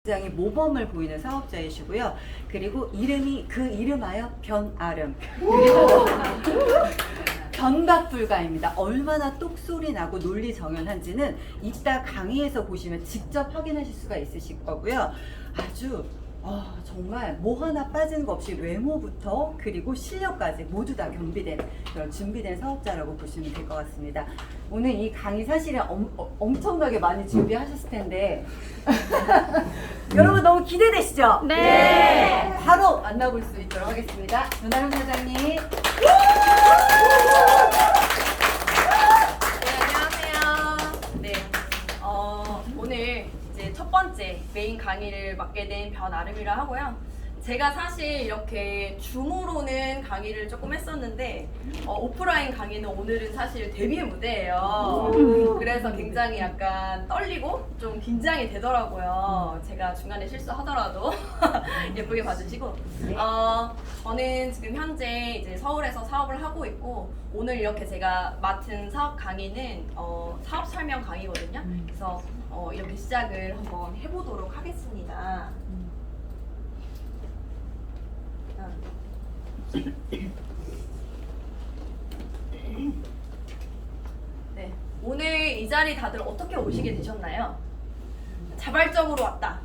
굉장히 모범을 보이는 사업자이시고요. 그리고 이름이 그 이름하여 변아름. 변박불가입니다. 얼마나 똑소리 나고 논리정연한지는 이따 강의에서 보시면 직접 확인하실 수가 있으실 거고요. 아주 정말 뭐 하나 빠진 거 없이 외모부터 그리고 실력까지 모두 다 겸비된 그런 준비된 사업자라고 보시면 될 것 같습니다. 오늘 이 강의 사실은 엄청나게 많이 준비하셨을 텐데 여러분 너무 기대되시죠? 네. 바로 만나볼 수 있도록 하겠습니다. 변아름 사장님. 네, 안녕하세요. 네, 오늘 이제 첫 번째 메인 강의를 맡게 된 변아름이라 하고요. 제가 사실 이렇게 줌으로는 강의를 조금 했었는데 오프라인 강의는 오늘은 사실 데뷔 무대예요. 그래서 굉장히 약간 떨리고 좀 긴장이 되더라고요. 제가 중간에 실수하더라도 예쁘게 봐주시고 저는 지금 현재 이제 서울에서 사업을 하고 있고 오늘 이렇게 제가 맡은 사업 강의는 사업 설명 강의거든요. 그래서 이렇게 시작을 한번 해보도록 하겠습니다. 네, 오늘 이 자리 다들 어떻게 오시게 되셨나요? 자발적으로 왔다.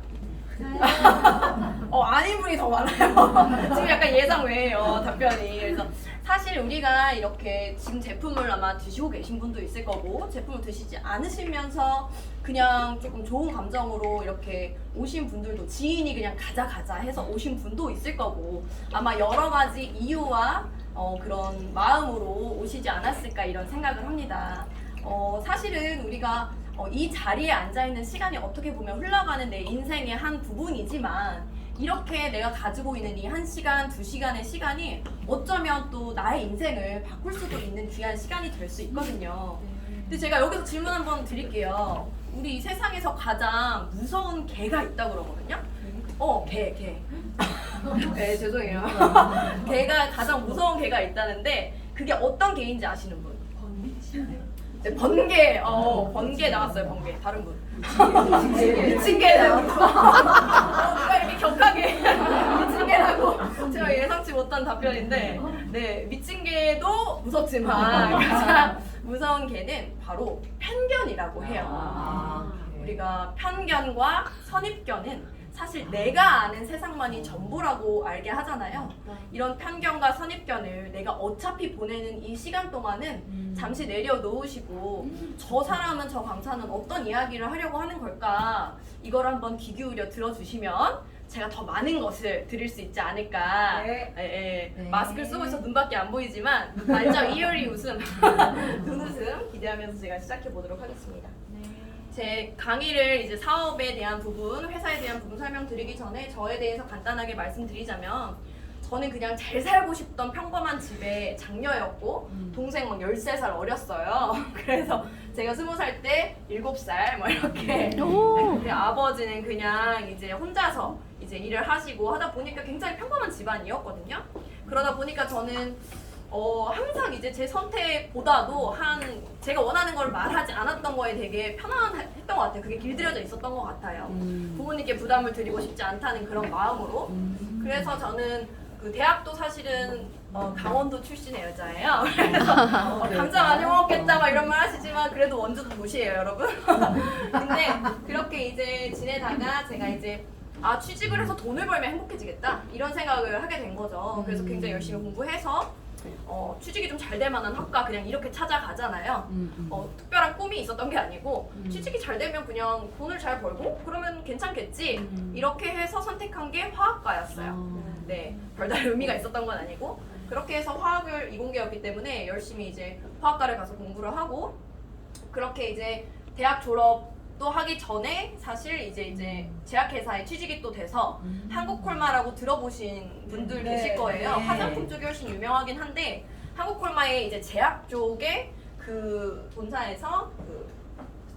아닌 분이 더 많아요. 지금 약간 예상 외예요, 답변이. 그래서 사실 우리가 이렇게 지금 제품을 아마 드시고 계신 분도 있을 거고 제품을 드시지 않으시면서 그냥 조금 좋은 감정으로 이렇게 오신 분들도 지인이 그냥 가자 해서 오신 분도 있을 거고 아마 여러 가지 이유와 그런 마음으로 오시지 않았을까 이런 생각을 합니다. 사실은 우리가 이 자리에 앉아있는 시간이 어떻게 보면 흘러가는 내 인생의 한 부분이지만 이렇게 내가 가지고 있는 이 1시간, 2시간의 시간이 어쩌면 또 나의 인생을 바꿀 수도 있는 귀한 시간이 될 수 있거든요. 근데 제가 여기서 질문 한번 드릴게요. 우리 이 세상에서 가장 무서운 개가 있다고 그러거든요? 개. 네, 죄송해요. 개가 가장 무서운 개가 있다는데 그게 어떤 개인지 아시는 분? 네, 번개. 번개 나왔어요, 번개. 다른 분. 미친 개 나왔어. 누가 이렇게 격하게 미친 개라고 제가 예상치 못한 답변인데 네, 미친 개도 무섭지만 가장 무서운 개는 바로 편견이라고 해요. 우리가 편견과 선입견은 사실 내가 아는 세상만이 전부라고 알게 하잖아요. 이런 편견과 선입견을 내가 어차피 보내는 이 시간 동안은 잠시 내려놓으시고 저 사람은 저 강사는 어떤 이야기를 하려고 하는 걸까 이걸 한번 귀 기울여 들어주시면 제가 더 많은 것을 드릴 수 있지 않을까. 네. 마스크를 쓰고 있어서 눈밖에 안 보이지만 알죠? 이효리 웃음 눈웃음 기대하면서 제가 시작해 보도록 하겠습니다. 제 강의를 이제 사업에 대한 부분, 회사에 대한 부분 설명드리기 전에 저에 대해서 간단하게 말씀드리자면 저는 그냥 잘 살고 싶던 평범한 집의 장녀였고 동생 막 13살 어렸어요. 그래서 제가 20살 때 7살 뭐 이렇게 근데 아버지는 그냥 이제 혼자서 이제 일을 하시고 하다 보니까 굉장히 평범한 집안이었거든요. 그러다 보니까 저는 항상 이제 제 선택보다도 제가 원하는 걸 말하지 않았던 거에 되게 편안했던 것 같아요. 그게 길들여져 있었던 것 같아요. 부모님께 부담을 드리고 싶지 않다는 그런 마음으로. 그래서 저는 그 대학도 사실은 강원도 출신의 여자예요. 그래서 감자 많이 먹었겠다 막 이런 말 하시지만 그래도 원주도 도시예요, 여러분. 근데 그렇게 이제 지내다가 제가 이제 취직을 해서 돈을 벌면 행복해지겠다 이런 생각을 하게 된 거죠. 그래서 굉장히 열심히 공부해서 취직이 좀 잘 될 만한 학과 그냥 이렇게 찾아가잖아요. 특별한 꿈이 있었던 게 아니고 취직이 잘 되면 그냥 돈을 잘 벌고 그러면 괜찮겠지 이렇게 해서 선택한 게 화학과였어요. 네, 별다른 의미가 있었던 건 아니고 그렇게 해서 화학을 이공계였기 때문에 열심히 이제 화학과를 가서 공부를 하고 그렇게 이제 대학 졸업도 하기 전에 사실 이제 제약회사에 취직이 또 돼서 한국콜마라고 들어보신 분들 계실 거예요. 화장품 쪽이 훨씬 유명하긴 한데 한국콜마의 이제 제약 쪽에 그 본사에서 그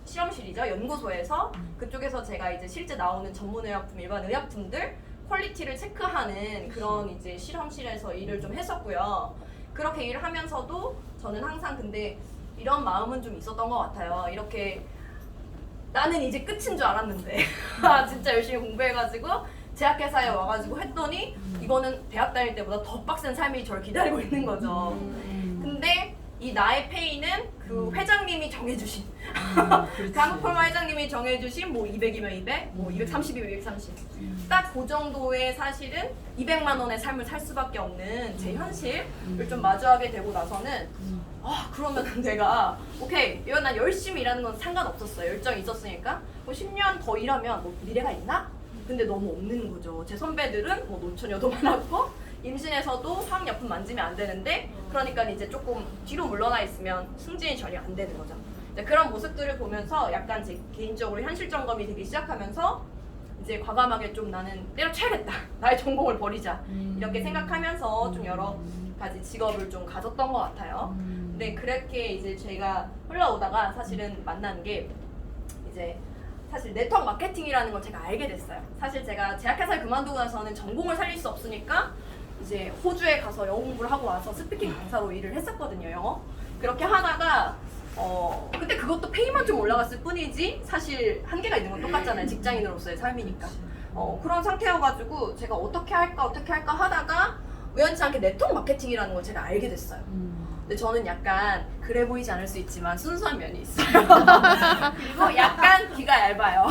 실험실이죠, 연구소에서 그쪽에서 제가 이제 실제 나오는 전문 의약품, 일반 의약품들 퀄리티를 체크하는 그런 이제 실험실에서 일을 좀 했었고요. 그렇게 일을 하면서도 저는 항상 근데 이런 마음은 좀 있었던 것 같아요. 이렇게 나는 이제 끝인 줄 알았는데 진짜 열심히 공부해가지고 제약회사에 와가지고 했더니 이거는 대학 다닐 때보다 더 빡센 삶이 저를 기다리고 있는 거죠. 근데 이 나의 페이는 그 회장님이 정해주신 그 한국폴마 회장님이 정해주신 뭐 200이면 200, 뭐 230이면 230. 딱 그 정도의 사실은 200만 원의 삶을 살 수밖에 없는 제 현실을 좀 마주하게 되고 나서는 그러면 내가 오케이 이건 난 열심히 일하는 건 상관없었어요. 열정이 있었으니까 뭐 10년 더 일하면 뭐 미래가 있나? 근데 너무 없는 거죠. 제 선배들은 뭐 노처녀도 많았고 임신해서도 화학약품 만지면 안 되는데 그러니까 이제 조금 뒤로 물러나 있으면 승진이 전혀 안 되는 거죠. 이제 그런 모습들을 보면서 약간 제 개인적으로 현실 점검이 되기 시작하면서 이제 과감하게 좀 나는 때려쳐야겠다. 나의 전공을 버리자. 이렇게 생각하면서 좀 여러 가지 직업을 좀 가졌던 것 같아요. 근데 그렇게 이제 제가 흘러오다가 사실은 만난 게 이제 사실 네트워크 마케팅이라는 걸 제가 알게 됐어요. 사실 제가 제약회사를 그만두고 나서는 전공을 살릴 수 없으니까 이제 호주에 가서 영어 공부를 하고 와서 스피킹 강사로 일을 했었거든요, 영어. 그렇게 하다가 근데 그것도 페이만 좀 올라갔을 뿐이지 사실 한계가 있는 건 똑같잖아요. 직장인으로서의 삶이니까. 그런 상태여가지고 제가 어떻게 할까 하다가 우연치 않게 네트워크 마케팅이라는 걸 제가 알게 됐어요. 근데 저는 약간 그래 보이지 않을 수 있지만 순수한 면이 있어요. 그리고 약간 귀가 얇아요.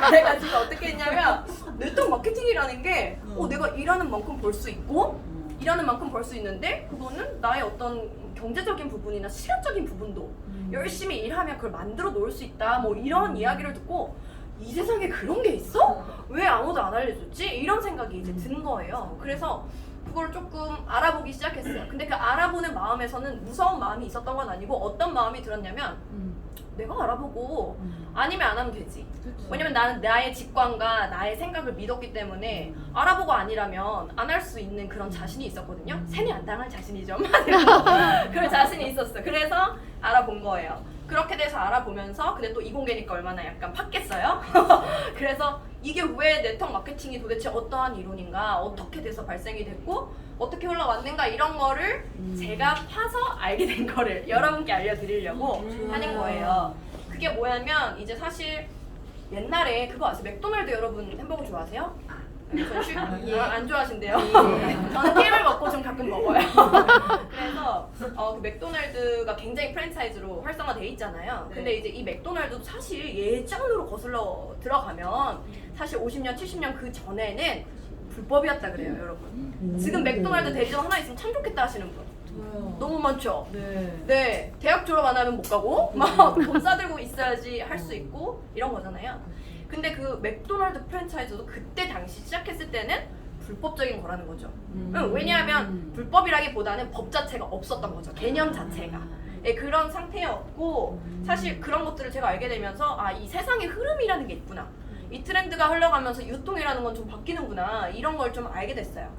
그래가지고 어떻게 했냐면 네트워크 마케팅이라는 게 내가 일하는 만큼 벌 수 있고 일하는 만큼 벌 수 있는데 그거는 나의 어떤 경제적인 부분이나 시간적인 부분도 열심히 일하면 그걸 만들어 놓을 수 있다 뭐 이런 이야기를 듣고 이 세상에 그런 게 있어? 왜 아무도 안 알려줬지? 이런 생각이 이제 든 거예요. 그래서 그걸 조금 알아보기 시작했어요. 근데 그 알아보는 마음에서는 무서운 마음이 있었던 건 아니고 어떤 마음이 들었냐면 내가 알아보고 아니면 안 하면 되지. 왜냐면 나는 나의 직관과 나의 생각을 믿었기 때문에 알아보고 아니라면 안 할 수 있는 그런 자신이 있었거든요. 세뇌 안 당할 자신이죠. 그런 자신이 있었어요. 그래서 알아본 거예요. 그렇게 돼서 알아보면서 근데 또 이공계니까 얼마나 약간 팠겠어요. 그래서 이게 왜 네트워크 마케팅이 도대체 어떠한 이론인가, 어떻게 돼서 발생이 됐고 어떻게 흘러왔는가 이런 거를 제가 파서 알게 된 거를 여러분께 알려드리려고 하는 거예요. 그게 뭐냐면 이제 사실 옛날에 그거 아세요? 맥도날드 여러분 햄버거 좋아하세요? 안 좋아하신대요. 저는 햄을 먹고 좀 가끔 먹어요. 그래서 그 맥도날드가 굉장히 프랜차이즈로 활성화돼 있잖아요. 근데 이제 이 맥도날드도 사실 예전으로 거슬러 들어가면 사실 50년, 70년 그 전에는 불법이었다 그래요, 여러분. 지금 맥도날드 대리점 하나 있으면 참 좋겠다 하시는 분. 너무 많죠? 네. 대학 졸업 안 하면 못 가고, 막 돈 싸들고 있어야지 할 수 있고, 이런 거잖아요. 근데 그 맥도날드 프랜차이즈도 그때 당시 시작했을 때는 불법적인 거라는 거죠. 왜냐하면 불법이라기보다는 법 자체가 없었던 거죠. 개념 자체가. 네, 그런 상태였고, 사실 그런 것들을 제가 알게 되면서, 이 세상의 흐름이라는 게 있구나. 이 트렌드가 흘러가면서 유통이라는 건 좀 바뀌는구나. 이런 걸 좀 알게 됐어요.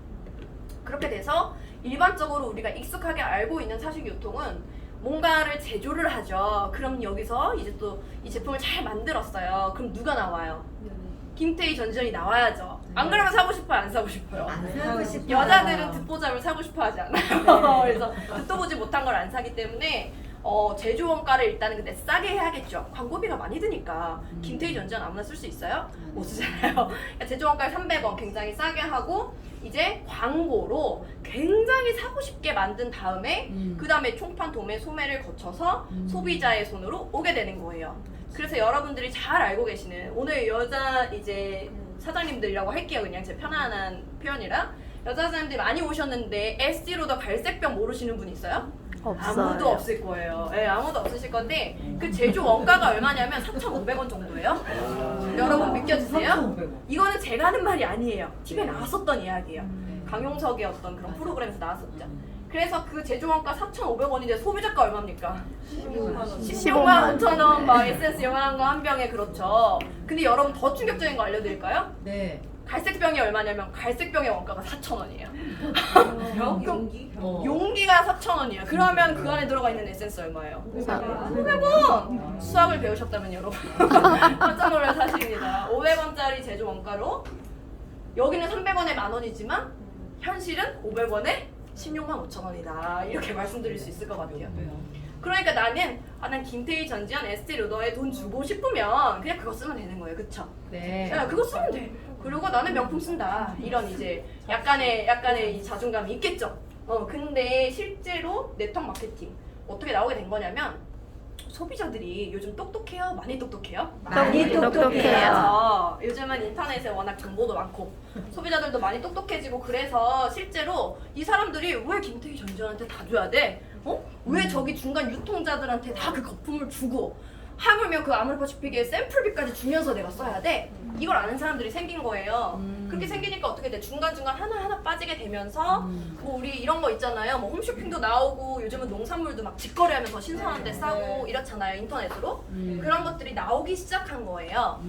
그렇게 돼서 일반적으로 우리가 익숙하게 알고 있는 사실 유통은 뭔가를 제조를 하죠. 그럼 여기서 이제 또 이 제품을 잘 만들었어요. 그럼 누가 나와요? 김태희 전지현이 나와야죠. 안 그러면 사고 싶어요? 안 사고 싶어요? 안 사고 싶어요. 여자들은 듣보잡을 사고 싶어 하지 않아요. 그래서 듣도 보지 못한 걸 안 사기 때문에 제조 원가를 일단은 근데 싸게 해야겠죠. 광고비가 많이 드니까. 김태희 전지현 아무나 쓸 수 있어요? 못 쓰잖아요. 그러니까 제조 원가를 300원 굉장히 싸게 하고 이제 광고로 굉장히 사고 싶게 만든 다음에 그 다음에 총판 도매 소매를 거쳐서 소비자의 손으로 오게 되는 거예요. 그래서 여러분들이 잘 알고 계시는 오늘 여자 이제 사장님들이라고 할게요. 그냥 제 편안한 표현이라 여자 사장님들이 많이 오셨는데 SD로더 갈색병 모르시는 분 있어요? 없어요. 아무도 없을 거예요. 네, 아무도 없으실 건데 그 제조 원가가 얼마냐면 4,500원 정도예요. 여러분 믿겨주세요? 4,500원. 이거는 제가 하는 말이 아니에요. TV에 나왔었던 이야기예요. 강용석의 어떤 그런 프로그램에서 나왔었죠. 그래서 그 제조 원가 4,500원인데 소비자가 얼마입니까? 16만 5천 원, 막 에센스 요만한 거 한 병에 그렇죠. 근데 여러분 더 충격적인 거 알려드릴까요? 네. 갈색병이 얼마냐면 갈색병의 원가가 4,000원이에요. 용기? 용기가 4,000원이에요. 그러면 그 안에 들어가 있는 에센스 얼마예요? 500원! 수학을 배우셨다면 여러분 깜짝 놀랄 사실입니다. 500원짜리 제조 원가로 여기는 300원에 10,000원이지만 현실은 500원에 16만 5천 원이다. 이렇게 말씀드릴 수 있을 것 같아요. 그러니까 난 김태희, 전지현, 에스테 로더에 돈 주고 싶으면 그냥 그거 쓰면 되는 거예요. 그쵸? 네. 야, 그거 쓰면 돼. 그리고 나는 명품 쓴다. 이런 이제 약간의 이 자존감이 있겠죠. 근데 실제로 네트워크 마케팅 어떻게 나오게 된 거냐면 소비자들이 요즘 똑똑해요? 많이 똑똑해요? 많이 똑똑해요. 요즘은 인터넷에 워낙 정보도 많고 소비자들도 많이 똑똑해지고 그래서 실제로 이 사람들이 왜 김태희 전지현한테 다 줘야 돼? 왜 저기 중간 유통자들한테 다 그 거품을 주고 하물며 그 아모레퍼시픽에 샘플비까지 주면서 내가 써야 돼? 이걸 아는 사람들이 생긴 거예요. 그렇게 생기니까 어떻게 돼? 중간중간 하나하나 빠지게 되면서 뭐 우리 이런 거 있잖아요. 뭐 홈쇼핑도 나오고 요즘은 농산물도 막 직거래하면서 신선한데 싸고 이렇잖아요. 인터넷으로. 그런 것들이 나오기 시작한 거예요.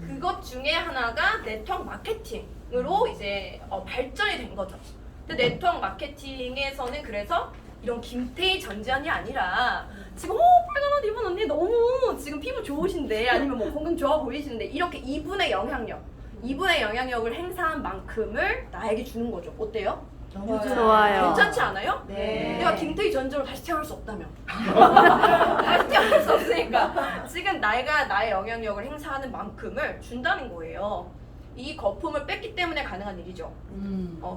그것 중에 하나가 네트워크 마케팅으로 이제 발전이 된 거죠. 근데 네트워크 마케팅에서는 그래서 이런 김태희 전지현이 아니라 지금 빨간 옷 입은 언니 너무 지금 피부 좋으신데 아니면 뭐 건강 좋아 보이시는데 이렇게 이분의 영향력을 행사한 만큼을 나에게 주는 거죠. 어때요? 너무 좋아요. 괜찮지 않아요? 네. 내가 김태희 전지현으로 다시 태어날 수 없다며. 다시 태어날 수 없으니까 지금 내가 나의 영향력을 행사하는 만큼을 준다는 거예요. 이 거품을 뺐기 때문에 가능한 일이죠.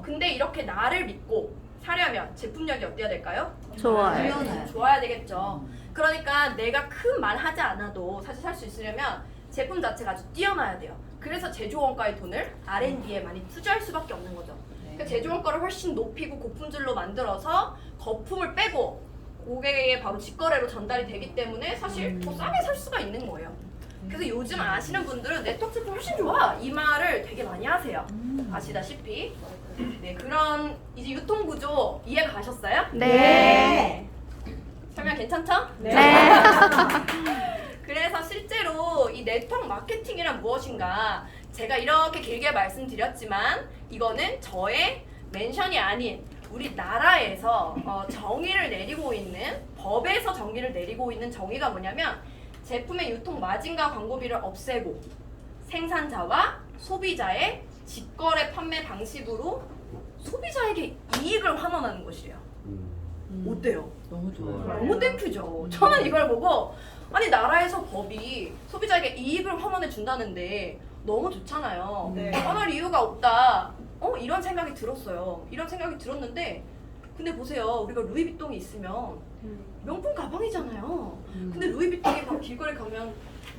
근데 이렇게 나를 믿고 사려면 제품력이 어때야 될까요? 좋아요. 유연해요. 좋아야 되겠죠. 그러니까 내가 큰 말 하지 않아도 사실 살 수 있으려면 제품 자체가 아주 뛰어나야 돼요. 그래서 제조원가의 돈을 R&D에 많이 투자할 수밖에 없는 거죠. 그러니까 제조원가를 훨씬 높이고 고품질로 만들어서 거품을 빼고 고객에게 바로 직거래로 전달이 되기 때문에 사실 더 싸게 살 수가 있는 거예요. 그래서 요즘 아시는 분들은 네트워크 제품 훨씬 좋아 이 말을 되게 많이 하세요. 아시다시피 네, 그런 이제 유통 구조 이해 가셨어요? 네. 설명 괜찮죠? 네. 그래서 실제로 이 네트워크 마케팅이란 무엇인가 제가 이렇게 길게 말씀드렸지만 이거는 저의 멘션이 아닌 우리나라에서 정의를 내리고 있는 법에서 정의를 내리고 있는 정의가 뭐냐면 제품의 유통 마진과 광고비를 없애고 생산자와 소비자의 직거래 판매 방식으로 소비자에게 이익을 환원하는 것이래요. 어때요? 너무 좋아요. 너무 땡큐죠. 저는 이걸 보고 아니 나라에서 법이 소비자에게 이익을 환원해 준다는데 너무 좋잖아요. 네. 할 이유가 없다. 이런 생각이 들었어요. 이런 생각이 들었는데 근데 보세요. 우리가 루이비통이 있으면 명품 가방이잖아요. 근데 루이비통이 막 길거리 가면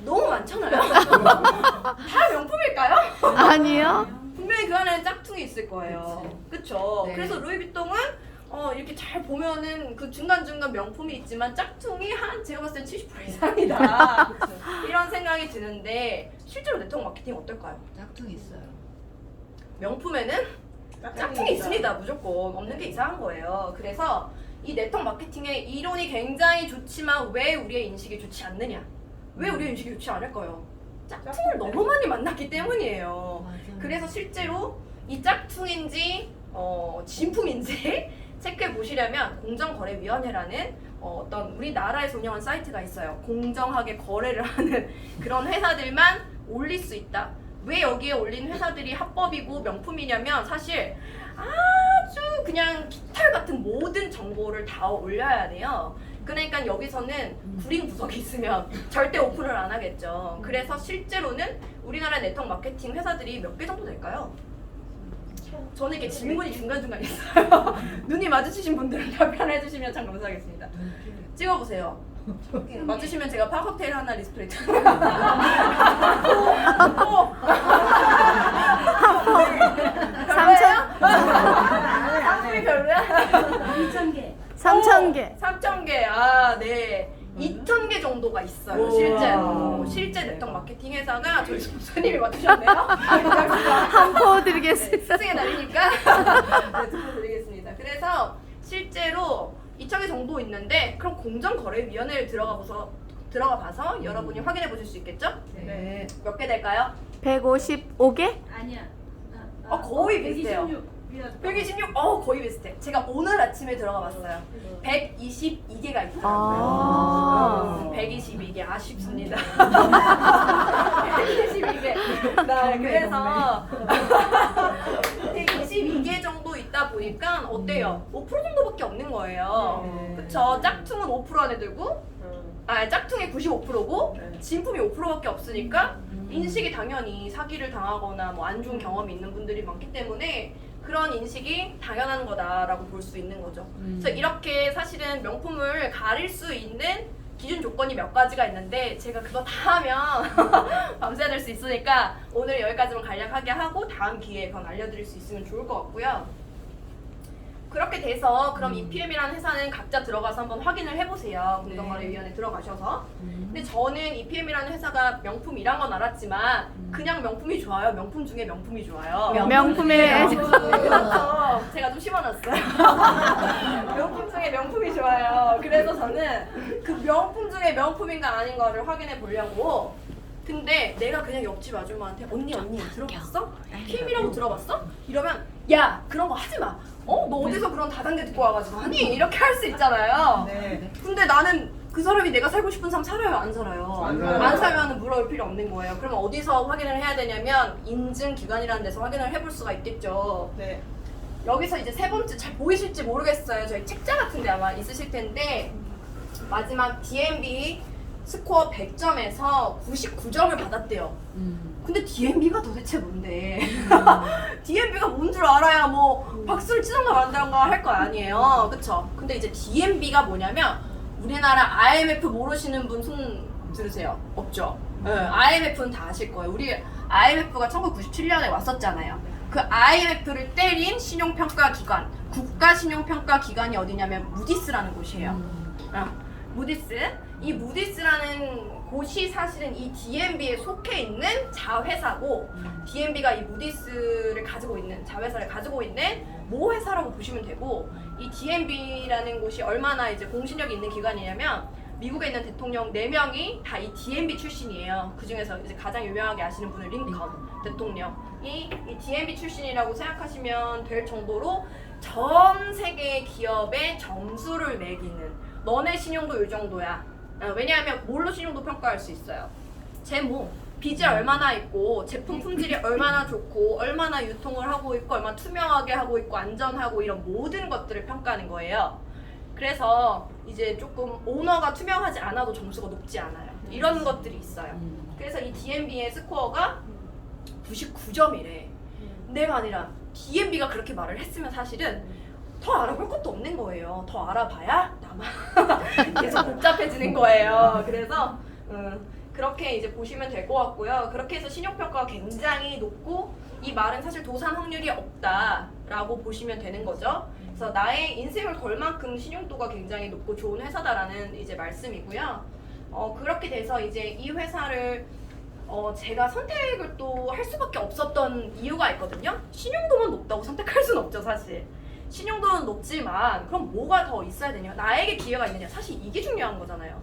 너무 많잖아요. 다 명품일까요? 아니요. 분명히 그 안에는 짝퉁이 있을 거예요. 그쵸? 네. 그래서 루이비통은 이렇게 잘 보면은 그 중간중간 명품이 있지만 짝퉁이 한 제가 봤을 땐 70% 이상이다. 이런 생각이 드는데 실제로 네트워크 마케팅 어떨까요? 짝퉁 있어요. 명품에는 짝퉁이 있습니다. 무조건 없는 게 이상한 거예요. 그래서 이 네트워크 마케팅의 이론이 굉장히 좋지만 왜 우리의 인식이 좋지 않느냐? 왜 우리의 인식이 좋지 않을까요? 짝퉁을 너무 많이 만났기 때문이에요. 맞아요. 그래서 실제로 이 짝퉁인지 진품인지 체크해 보시려면 공정거래위원회라는 어떤 우리나라에서 운영한 사이트가 있어요. 공정하게 거래를 하는 그런 회사들만 올릴 수 있다. 왜 여기에 올린 회사들이 합법이고 명품이냐면 사실 아주 그냥 깃털 같은 모든 정보를 다 올려야 돼요. 그러니까 여기서는 구린 구석이 있으면 절대 오픈을 안 하겠죠. 그래서 실제로는 우리나라 네트워크 마케팅 회사들이 몇 개 정도 될까요? 저는 이게 질문이 중간중간 있어요. 눈이 마주치신 분들은 답변해 주시면 참 감사하겠습니다. 찍어보세요. 맞추시면 제가 파커테일 하나 리스플레이 상품이 별로야? 3,000개. 3,000개. 아, 네. 2,000개 정도가 있어요. 실제로. 실제 네트워크 마케팅 회사가 저희 선생님이 맞추셨네요. 한 포 드리겠습니다. 스승의 날이니까 네, 투표 드리겠습니다. 그래서 실제로 2,000개 정도 있는데 그럼 공정거래위원회를 들어가 봐서 여러분이 확인해 보실 수 있겠죠? 네. 몇 개 될까요? 155개? 아니야. 거의 비슷해요. 126? 거의 비슷해. 제가 오늘 아침에 들어가 봤어요. 122개가 있더라고요. 122개 아쉽습니다. 122개. 네, 그래서 122개 정도 있다 보니 보니까 어때요? 5% 정도밖에 없는 거예요. 그쵸? 짝퉁은 5% 안에 들고 짝퉁이 95%고 진품이 5%밖에 없으니까 인식이 당연히 사기를 당하거나 뭐 안 좋은 경험이 있는 분들이 많기 때문에 그런 인식이 당연한 거다라고 볼 수 있는 거죠. 그래서 이렇게 사실은 명품을 가릴 수 있는 기준 조건이 몇 가지가 있는데 제가 그거 다 하면 밤새야 될 수 있으니까 오늘 여기까지만 간략하게 하고 다음 기회에 그건 알려드릴 수 있으면 좋을 것 같고요. 그렇게 돼서 그럼 EPM이라는 회사는 각자 들어가서 한번 확인을 해보세요. 공정거래위원회 들어가셔서. 근데 저는 EPM이라는 회사가 명품이란 건 알았지만 그냥 명품이 좋아요? 명품 중에 명품이 좋아요? 명품의 그렇죠. 제가 좀 심어놨어요. 명품 중에 명품이 좋아요. 그래서 저는 그 명품 중에 명품인가 아닌가를 확인해 보려고. 근데 내가 그냥 옆집 아줌마한테 언니 들어봤어? PM이라고 들어봤어? 이러면 야 그런 거 하지 마. 너 어디서 그런 다단계 듣고 와가지고 아니 이렇게 할 수 있잖아요. 근데 나는 그 사람이 내가 살고 싶은 삶 살아요? 안 살아요? 안 살면 물어볼 필요 없는 거예요. 그러면 어디서 확인을 해야 되냐면 인증기관이라는 데서 확인을 해볼 수가 있겠죠. 여기서 이제 세 번째 잘 보이실지 모르겠어요. 저희 책자 같은 데 아마 있으실 텐데 마지막 DMB 스코어 100점에서 99점을 받았대요. 근데 DMB가 도대체 뭔데? DMB가 뭔 줄 알아야 뭐 박수를 치던가 만던가 할 거 아니에요. 그쵸? 근데 이제 DMB가 뭐냐면 우리나라 IMF 모르시는 분 손 들으세요. 없죠? IMF는 다 아실 거예요. 우리 IMF가 1997년에 왔었잖아요. 그 IMF를 때린 신용평가 기관, 국가 신용평가 기관이 어디냐면 무디스라는 곳이에요. 무디스. 이 무디스라는 곳이 사실은 이 DMB에 속해 있는 자회사고 DMB가 이 무디스를 가지고 있는 자회사를 가지고 있는 모 회사라고 보시면 되고 이 DMB라는 곳이 얼마나 이제 공신력이 있는 기관이냐면 미국에 있는 대통령 4명이 다 이 DMB 출신이에요. 그 중에서 이제 가장 유명하게 아시는 분은 링컨 대통령이 이 DMB 출신이라고 생각하시면 될 정도로 전 세계 기업의 점수를 매기는 너네 신용도 이 정도야. 왜냐하면 뭘로 신용도 평가할 수 있어요? 제모, 빚이 얼마나 있고 제품 품질이 얼마나 좋고 얼마나 유통을 하고 있고 얼마나 투명하게 하고 있고 안전하고 이런 모든 것들을 평가하는 거예요. 그래서 이제 조금 오너가 투명하지 않아도 점수가 높지 않아요. 이런 것들이 있어요. 그래서 이 DMB의 스코어가 99점이래. 내가 아니라 DMB가 그렇게 말을 했으면 사실은 더 알아볼 것도 없는 거예요. 더 알아봐야 나만 계속 복잡해지는 거예요. 그래서 그렇게 이제 보시면 될 것 같고요. 그렇게 해서 신용평가가 굉장히 높고 이 말은 사실 도산 확률이 없다라고 보시면 되는 거죠. 그래서 나의 인생을 걸 만큼 신용도가 굉장히 높고 좋은 회사다라는 이제 말씀이고요. 그렇게 돼서 이제 이 회사를 제가 선택을 또 할 수밖에 없었던 이유가 있거든요. 신용도만 높다고 선택할 수는 없죠, 사실. 신용도는 높지만 그럼 뭐가 더 있어야 되냐? 나에게 기회가 있느냐? 사실 이게 중요한 거잖아요.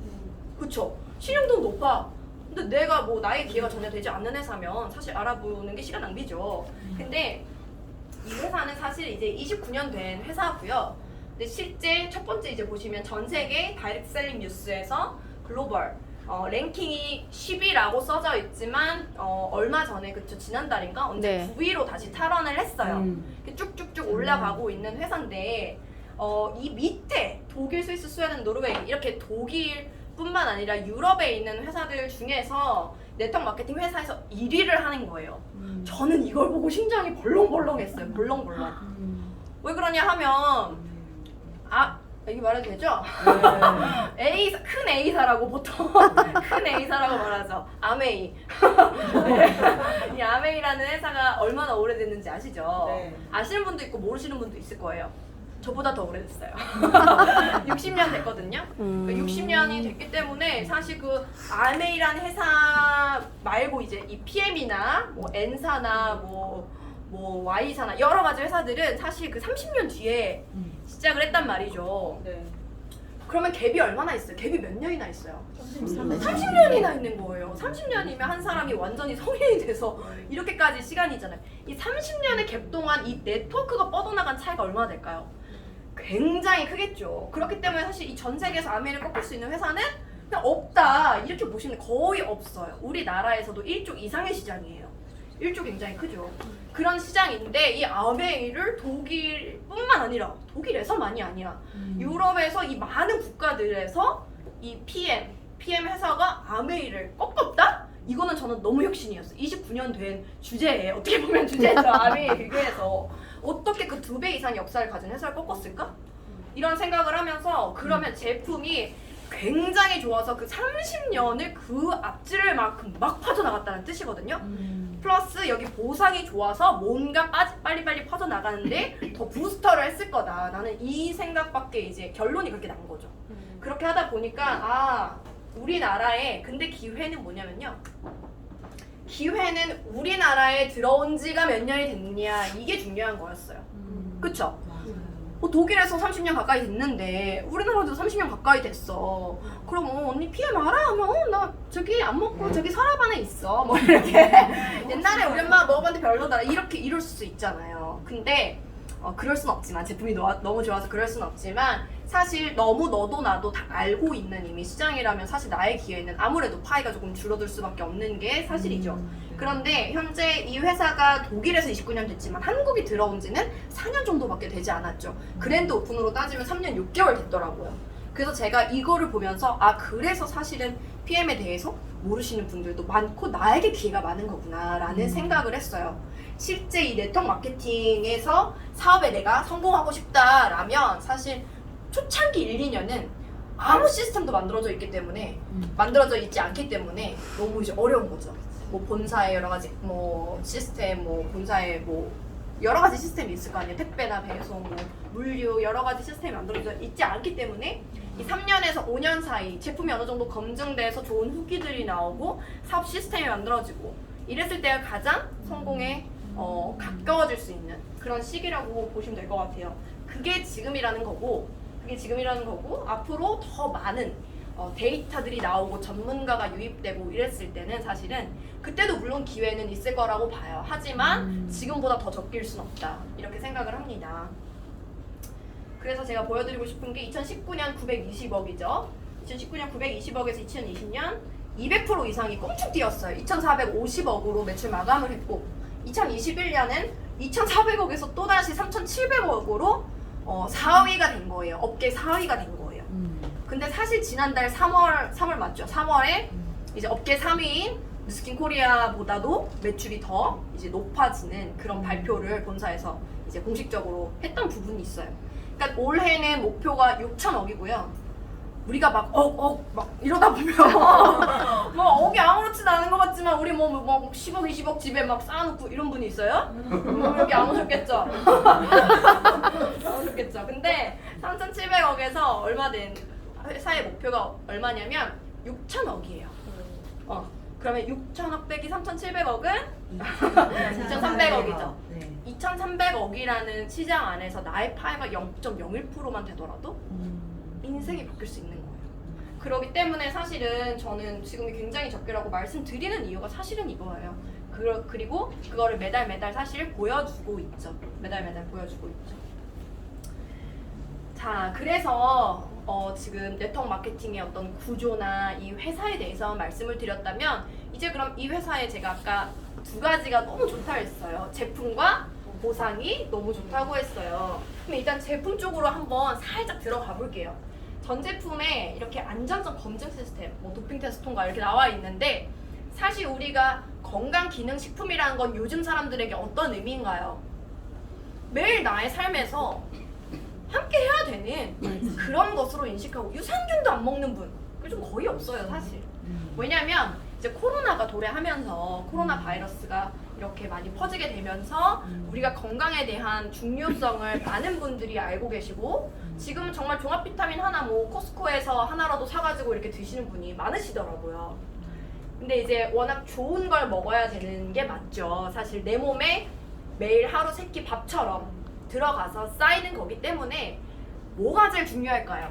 그쵸? 신용도는 높아. 근데 내가 뭐 나의 기회가 전혀 되지 않는 회사면 사실 알아보는 게 시간 낭비죠. 근데 이 회사는 사실 이제 29년 된 회사고요. 근데 실제 첫 번째 이제 보시면 전 세계 다이렉트 셀링 뉴스에서 글로벌 랭킹이 10위라고 써져 있지만 얼마 전에 그쵸 지난달인가 언제 9위로 다시 탈환을 했어요. 쭉쭉쭉 올라가고 있는 회사인데 이 밑에 독일, 스위스, 스웨덴, 노르웨이 이렇게 독일뿐만 아니라 유럽에 있는 회사들 중에서 네트워크 마케팅 회사에서 1위를 하는 거예요. 저는 이걸 보고 심장이 벌렁벌렁했어요. 벌렁벌렁. 왜 그러냐 하면 이게 말해도 되죠? 네. 큰 A사라고 보통 큰 A사라고 말하죠. 아메이. 네. 이 아메이라는 회사가 얼마나 오래됐는지 아시죠? 네. 아시는 분도 있고 모르시는 분도 있을 거예요. 저보다 더 오래됐어요. 60년 됐거든요. 60년이 됐기 때문에 사실 그 아메이라는 회사 말고 이제 이 PM이나 뭐 N사나 뭐 Y사나 여러 가지 회사들은 사실 그 30년 뒤에 시작을 했단 말이죠. 네. 그러면 갭이 얼마나 있어요? 갭이 몇 년이나 있어요? 30년이나 있는 거예요. 30년이면 한 사람이 완전히 성인이 돼서 이렇게까지 시간이잖아요. 이 30년의 갭 동안 이 네트워크가 뻗어나간 차이가 얼마나 될까요? 굉장히 크겠죠. 그렇기 때문에 사실 이 전 세계에서 아메이를 꺾을 수 있는 회사는 그냥 없다 이렇게 보시면 거의 없어요. 우리나라에서도 1조 이상의 시장이에요. 일조 굉장히 크죠. 그런 시장인데 이 아메이를 독일뿐만 아니라 독일에서만이 아니라 유럽에서 이 많은 국가들에서 이 PM 회사가 아메이를 꺾었다? 이거는 저는 너무 혁신이었어요. 29년 된 주제에 어떻게 보면 주제죠. 아메이에 비교해서 어떻게 그 2배 이상 역사를 가진 회사를 꺾었을까? 이런 생각을 하면서 그러면 제품이 굉장히 좋아서 그 30년을 그 앞질을 막 퍼져나갔다는 뜻이거든요. 플러스 여기 보상이 좋아서 뭔가 빨리빨리 퍼져나가는데 더 부스터를 했을 거다. 나는 이 생각밖에 이제 결론이 그렇게 난 거죠. 그렇게 하다 보니까 우리나라에 근데 기회는 뭐냐면요. 기회는 우리나라에 들어온 지가 몇 년이 됐냐 이게 중요한 거였어요. 그쵸? 독일에서 30년 가까이 됐는데 우리나라도 30년 가까이 됐어. 그럼 언니 PM 알아? 나 저기 안 먹고 저기 서랍 안에 있어. 뭐 이렇게 옛날에 우리 엄마가 먹어봤는데 별로더라. 이렇게 이럴 수 있잖아요. 근데 그럴 순 없지만 제품이 너무 좋아서 그럴 순 없지만 사실 너무 너도 나도 다 알고 있는 이미 시장이라면 사실 나의 기회는 아무래도 파이가 조금 줄어들 수밖에 없는 게 사실이죠. 그런데 현재 이 회사가 독일에서 29년 됐지만 한국이 들어온 지는 4년 정도밖에 되지 않았죠. 그랜드 오픈으로 따지면 3년 6개월 됐더라고요. 그래서 제가 이거를 보면서 그래서 사실은 PM에 대해서 모르시는 분들도 많고 나에게 기회가 많은 거구나 라는 생각을 했어요. 실제 이 네트워크 마케팅에서 사업에 내가 성공하고 싶다라면 사실 초창기 1, 2년은 아무 시스템도 만들어져 있지 않기 때문에 너무 이제 어려운 거죠. 뭐 본사에 여러 가지 뭐 시스템, 뭐 본사에 뭐 여러 가지 시스템이 있을 거 아니에요. 택배나 배송, 뭐 물류 여러 가지 시스템이 만들어져 있지 않기 때문에 이 3년에서 5년 사이 제품이 어느 정도 검증돼서 좋은 후기들이 나오고 사업 시스템이 만들어지고 이랬을 때가 가장 성공에 가까워질 수 있는 그런 시기라고 보시면 될 것 같아요. 그게 지금이라는 거고 앞으로 더 많은 데이터들이 나오고 전문가가 유입되고 이랬을 때는 사실은 그때도 물론 기회는 있을 거라고 봐요. 하지만 지금보다 더 적길 순 없다 이렇게 생각을 합니다. 그래서 제가 보여드리고 싶은 게 2019년 920억이죠. 2019년 920억에서 2020년 200% 이상이 꽁충 뛰었어요. 2,450억으로 매출 마감을 했고 2021년은 2,400억에서 또다시 3,700억으로 4위가 된 거예요. 업계 4위가 된 거예요. 근데 사실 지난달 3월 맞죠? 3월에 이제 업계 3위인 뉴스킨 코리아보다도 매출이 더 이제 높아지는 그런 발표를 본사에서 이제 공식적으로 했던 부분이 있어요. 그러니까 올해는 목표가 6천억이고요. 우리가 막 이러다 보면 뭐 억이 아무렇지도 않은 것 같지만 우리 뭐 10억, 20억 집에 막 쌓아놓고 이런 분이 있어요? 여기 안 오셨겠죠? 안 오셨겠죠? 근데 3,700억에서 얼마 된 회사의 목표가 얼마냐면 6천억이에요. 그러면 6천억 빼기 3,700억은 2,300억이죠. 2,300억이라는 시장 안에서 나의 파이가 0.01%만 되더라도 인생이 바뀔 수 있는 거예요. 그렇기 때문에 사실은 저는 지금이 굉장히 적게라고 말씀드리는 이유가 사실은 이거예요. 그리고 그거를 매달 사실 보여주고 있죠. 매달 보여주고 있죠. 자, 그래서 지금 네트워크 마케팅의 어떤 구조나 이 회사에 대해서 말씀을 드렸다면 이제 그럼 이 회사에 제가 아까 두 가지가 너무 좋다고 했어요. 제품과 보상이 너무 좋다고 했어요. 그럼 일단 제품 쪽으로 한번 살짝 들어가 볼게요. 전 제품에 이렇게 안전성 검증 시스템, 뭐 도핑 테스트 통과 이렇게 나와 있는데 사실 우리가 건강기능식품이라는 건 요즘 사람들에게 어떤 의미인가요? 매일 나의 삶에서 함께 해야 되는 그런 것으로 인식하고 유산균도 안 먹는 분 좀 거의 없어요 사실. 왜냐면 이제 코로나가 도래하면서 코로나 바이러스가 이렇게 많이 퍼지게 되면서 우리가 건강에 대한 중요성을 많은 분들이 알고 계시고 지금은 정말 종합 비타민 하나 뭐 코스코에서 하나라도 사가지고 이렇게 드시는 분이 많으시더라고요. 근데 이제 워낙 좋은 걸 먹어야 되는 게 맞죠. 사실 내 몸에 매일 하루 세 끼 밥처럼 들어가서 쌓이는 거기 때문에 뭐가 제일 중요할까요?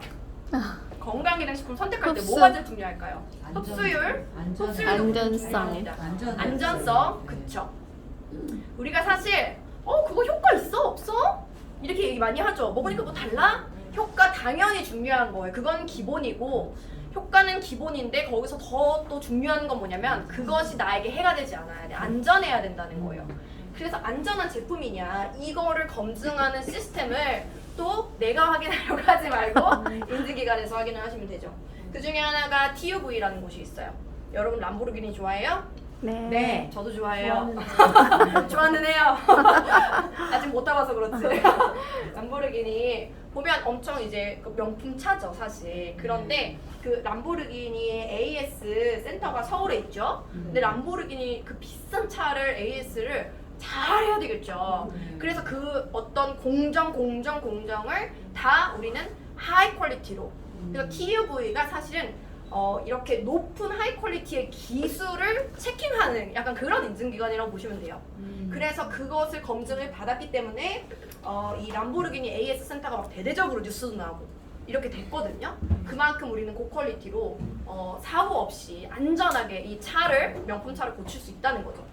건강기능식품 선택할 때 흡수. 뭐가 제일 중요할까요? 흡수율, 안전성. 안전성, 그쵸. 우리가 사실 그거 효과 있어? 없어? 이렇게 얘기 많이 하죠. 먹으니까 뭐 달라? 효과 당연히 중요한 거예요. 그건 기본이고 효과는 기본인데 거기서 더 또 중요한 건 뭐냐면 그것이 나에게 해가 되지 않아야 돼. 안전해야 된다는 거예요. 그래서 안전한 제품이냐 이거를 검증하는 시스템을 또 내가 확인하려고 하지 말고 인증기관에서 확인을 하시면 되죠. 그 중에 하나가 TUV라는 곳이 있어요. 여러분 람보르기니 좋아해요? 네, 저도 좋아해요. 좋아는 해요. 아직 못 타봐서 그렇지. 람보르기니 보면 엄청 이제 그 명품 차죠, 사실. 그런데 그 람보르기니의 AS 센터가 서울에 있죠. 근데 람보르기니 그 비싼 차를 AS를 잘 해야 되겠죠. 그래서 그 어떤 공정을 다 우리는 하이 퀄리티로. 그래서 TUV가 사실은 이렇게 높은 하이 퀄리티의 기술을 체킹하는 약간 그런 인증기관이라고 보시면 돼요. 그래서 그것을 검증을 받았기 때문에 이 람보르기니 AS 센터가 막 대대적으로 뉴스도 나오고 이렇게 됐거든요. 그만큼 우리는 고퀄리티로 사고 없이 안전하게 이 차를 명품 차를 고칠 수 있다는 거죠.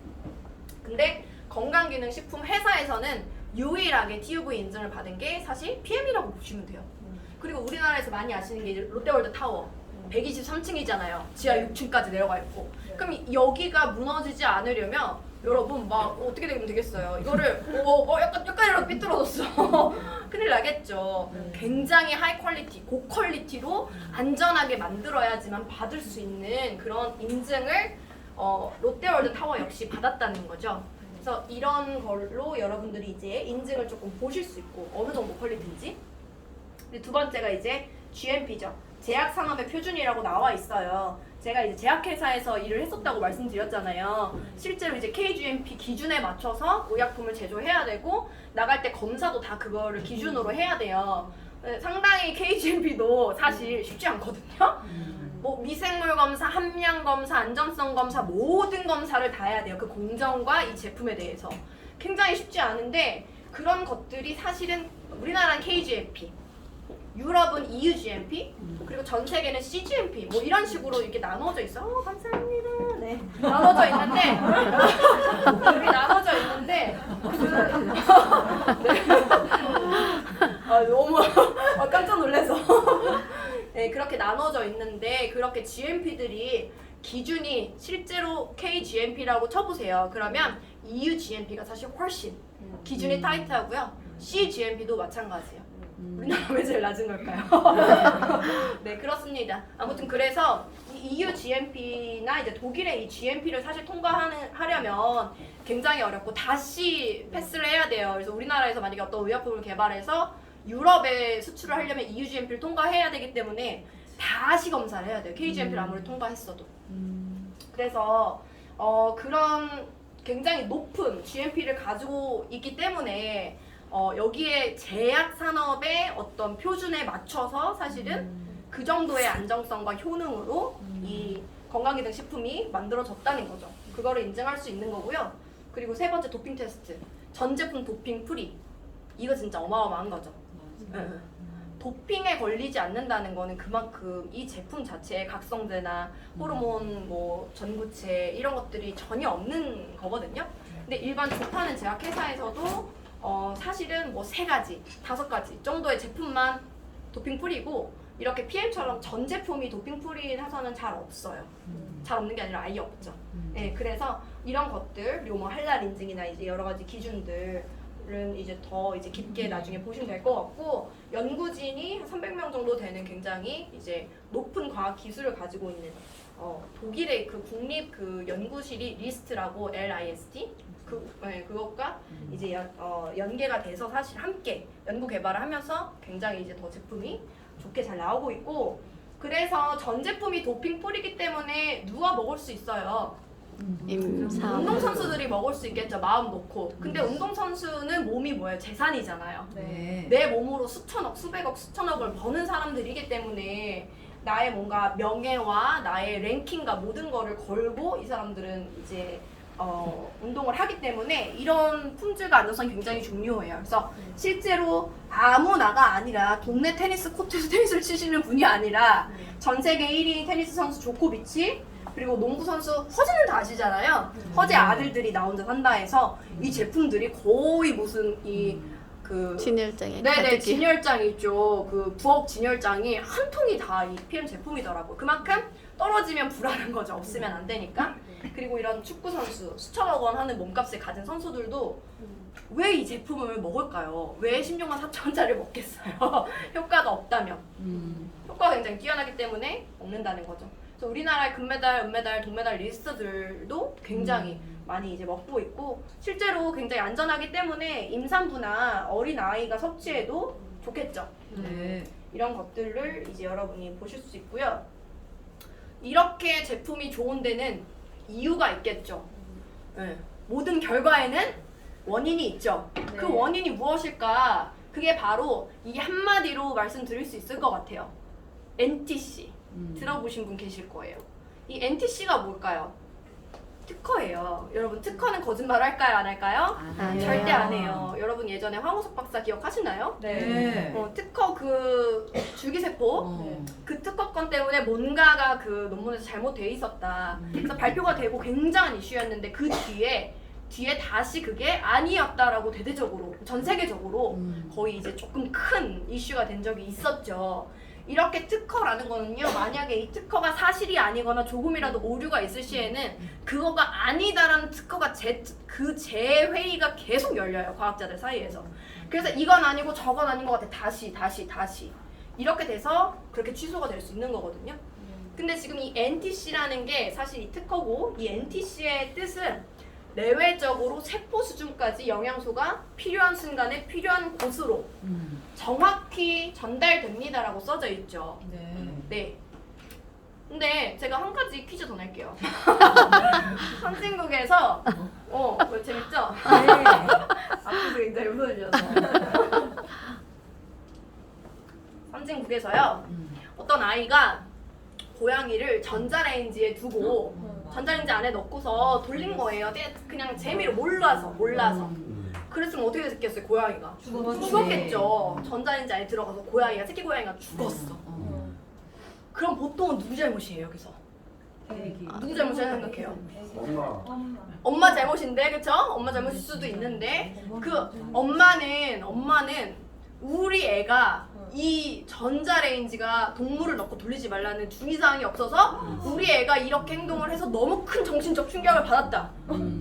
근데 건강기능식품 회사에서는 유일하게 TUV 인증을 받은 게 사실 PM이라고 보시면 돼요. 그리고 우리나라에서 많이 아시는 게 이제 롯데월드 타워 123층이잖아요. 지하 6층까지 내려가 있고. 그럼 여기가 무너지지 않으려면 여러분 막 어떻게 되면 되겠어요? 이거를 약간 이렇게 삐뚤어졌어. 큰일 나겠죠. 굉장히 하이 퀄리티, 고퀄리티로 안전하게 만들어야지만 받을 수 있는 그런 인증을 롯데월드 타워 역시 받았다는 거죠. 그래서 이런 걸로 여러분들이 이제 인증을 조금 보실 수 있고 어느 정도 퀄리티인지. 두 번째가 이제 GMP죠. 제약산업의 표준이라고 나와 있어요. 제가 이제 제약회사에서 일을 했었다고 말씀드렸잖아요. 실제로 이제 KGMP 기준에 맞춰서 의약품을 제조해야 되고 나갈 때 검사도 다 그거를 기준으로 해야 돼요. 상당히 KGMP도 사실 쉽지 않거든요. 뭐 미생물 검사, 함량 검사, 안전성 검사 모든 검사를 다 해야 돼요. 그 공정과 이 제품에 대해서 굉장히 쉽지 않은데 그런 것들이 사실은 우리나라는 KGMP, 유럽은 EU GMP, 그리고 전 세계는 CGMP 뭐 이런 식으로 이렇게 나눠져 있어. 감사합니다. 네, 나눠져 있는데 여기 나눠져 있는데 너무 깜짝 놀라서 네, 그렇게 나눠져 있는데 그렇게 GMP들이 기준이 실제로 KGMP라고 쳐보세요. 그러면 EU GMP가 사실 훨씬 기준이 타이트하고요. CGMP도 마찬가지예요. 우리나라 왜 제일 낮은 걸까요? 네, 그렇습니다. 아무튼 그래서 이 EU GMP나 이제 독일의 이 GMP를 사실 통과하려면 굉장히 어렵고 다시 패스를 해야 돼요. 그래서 우리나라에서 만약에 어떤 의약품을 개발해서 유럽에 수출을 하려면 EU GMP를 통과해야 되기 때문에 다시 검사를 해야 돼요. KGMP를 아무리 통과했어도. 그래서 그런 굉장히 높은 GMP를 가지고 있기 때문에 여기에 제약 산업의 어떤 표준에 맞춰서 사실은 그 정도의 안정성과 효능으로 이 건강기능식품이 만들어졌다는 거죠. 그거를 인증할 수 있는 거고요. 그리고 세 번째 도핑 테스트. 전 제품 도핑 프리. 이거 진짜 어마어마한 거죠. 도핑에 걸리지 않는다는 거는 그만큼 이 제품 자체에 각성제나 호르몬, 뭐 전구체 이런 것들이 전혀 없는 거거든요. 근데 일반 조파는 제약회사에서도 사실은 뭐 3가지, 5가지 정도의 제품만 도핑 프리고 이렇게 PM처럼 전 제품이 도핑 프리 해서는 잘 없어요. 잘 없는 게 아니라 아예 없죠. 네, 그래서 이런 것들 그리고 뭐 할랄 인증이나 이제 여러 가지 기준들은 이제 더 이제 깊게 나중에 보시면 될 것 같고 연구진이 한 300명 정도 되는 굉장히 이제 높은 과학 기술을 가지고 있는 독일의 그 국립 그 연구실이 리스트라고 LIST 그것과 이제 연계가 돼서 사실 함께 연구 개발을 하면서 굉장히 이제 더 제품이 좋게 잘 나오고 있고 그래서 전 제품이 도핑 프리이기 때문에 누가 먹을 수 있어요. 운동선수들이 먹을 수 있겠죠. 마음 놓고. 근데 운동선수는 몸이 뭐예요? 재산이잖아요. 네. 내 몸으로 수천억, 수백억, 수천억을 버는 사람들이기 때문에 나의 뭔가 명예와 나의 랭킹과 모든 거를 걸고 이 사람들은 이제 운동을 하기 때문에 이런 품질과 안전성이 굉장히 중요해요. 그래서 실제로 아무나가 아니라 동네 테니스 코트에서 테니스를 치시는 분이 아니라 전 세계 1위 테니스 선수 조코비치 그리고 농구 선수 허지는 다 아시잖아요. 허지 아들들이 나 혼자 산다 해서 이 제품들이 거의 무슨 그 진열장에 네네 가득히. 진열장 있죠. 그 부엌 진열장이 한 통이 다 이 PM 제품이더라고요. 그만큼 떨어지면 불안한 거죠. 없으면 안 되니까. 그리고 이런 축구 선수 수천억 원 하는 몸값을 가진 선수들도 왜 이 제품을 먹을까요? 왜 16만 4천원짜리를 먹겠어요? 효과가 없다면. 효과가 굉장히 뛰어나기 때문에 먹는다는 거죠. 그래서 우리나라의 금메달, 은메달, 동메달 리스트들도 굉장히 많이 이제 먹고 있고 실제로 굉장히 안전하기 때문에 임산부나 어린 아이가 섭취해도 좋겠죠. 네. 이런 것들을 이제 여러분이 보실 수 있고요. 이렇게 제품이 좋은 데는 이유가 있겠죠. 네. 모든 결과에는 원인이 있죠. 그 원인이 무엇일까? 그게 바로 이게 한마디로 말씀드릴 수 있을 것 같아요. NTC. 들어보신 분 계실 거예요. 이 NTC가 뭘까요? 특허예요. 여러분 특허는 거짓말 할까요? 안 할까요? 아니에요. 절대 안 해요. 여러분 예전에 황우석 박사 기억하시나요? 네. 특허 그 줄기세포 그 특허권 때문에 뭔가가 그 논문에서 잘못돼 있었다. 그래서 발표가 되고 굉장한 이슈였는데 그 뒤에 다시 그게 아니었다라고 대대적으로 전 세계적으로 거의 이제 조금 큰 이슈가 된 적이 있었죠. 이렇게 특허라는 거는요, 만약에 이 특허가 사실이 아니거나 조금이라도 오류가 있을 시에는 그거가 아니다라는 특허가 재회의가 계속 열려요, 과학자들 사이에서. 그래서 이건 아니고 저건 아닌 것 같아. 다시 이렇게 돼서 그렇게 취소가 될 수 있는 거거든요. 근데 지금 이 NTC라는 게 사실 이 특허고, 이 NTC의 뜻은 내외적으로 세포 수준까지 영양소가 필요한 순간에 필요한 곳으로 정확히 전달됩니다라고 써져 있죠. 네. 근데 제가 한 가지 퀴즈 더 낼게요. 선진국에서 왜 재밌죠? 앞에서 굉장히 웃어주셔서. 선진국에서요. 어떤 아이가 고양이를 전자레인지에 두고 전자레인지 안에 넣고서 돌린 거예요. 그냥 재미로 몰라서. 그랬으면 어떻게 됐겠어요, 고양이가? 죽었겠죠. 전자레인지 안에 들어가서 새끼 고양이가 죽었어. 그럼 보통은 누구 잘못이에요, 여기서? 누구 잘못이라고 생각해요? 엄마 잘못인데, 그쵸? 엄마 잘못일 수도 있는데, 그 엄마는 우리 애가 이 전자레인지가 동물을 넣고 돌리지 말라는 주의사항이 없어서 우리 애가 이렇게 행동을 해서 너무 큰 정신적 충격을 받았다.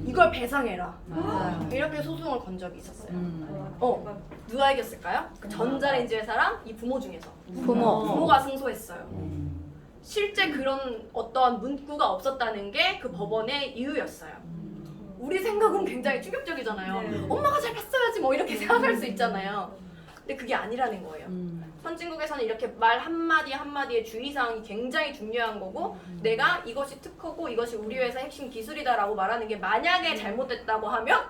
이걸 배상해라. 맞아요. 이렇게 소송을 건 적이 있었어요. 누가 이겼을까요? 그 전자레인지 회사랑 이 부모 중에서. 부모가 승소했어요. 실제 그런 어떠한 문구가 없었다는 게 그 법원의 이유였어요. 우리 생각은 굉장히 충격적이잖아요. 엄마가 잘 봤어야지 뭐 이렇게 생각할 수 있잖아요. 근데 그게 아니라는 거예요. 선진국에서는 이렇게 말 한마디 한마디의 주의사항이 굉장히 중요한 거고 내가 이것이 특허고 이것이 우리 회사 핵심 기술이다라고 말하는 게 만약에 잘못됐다고 하면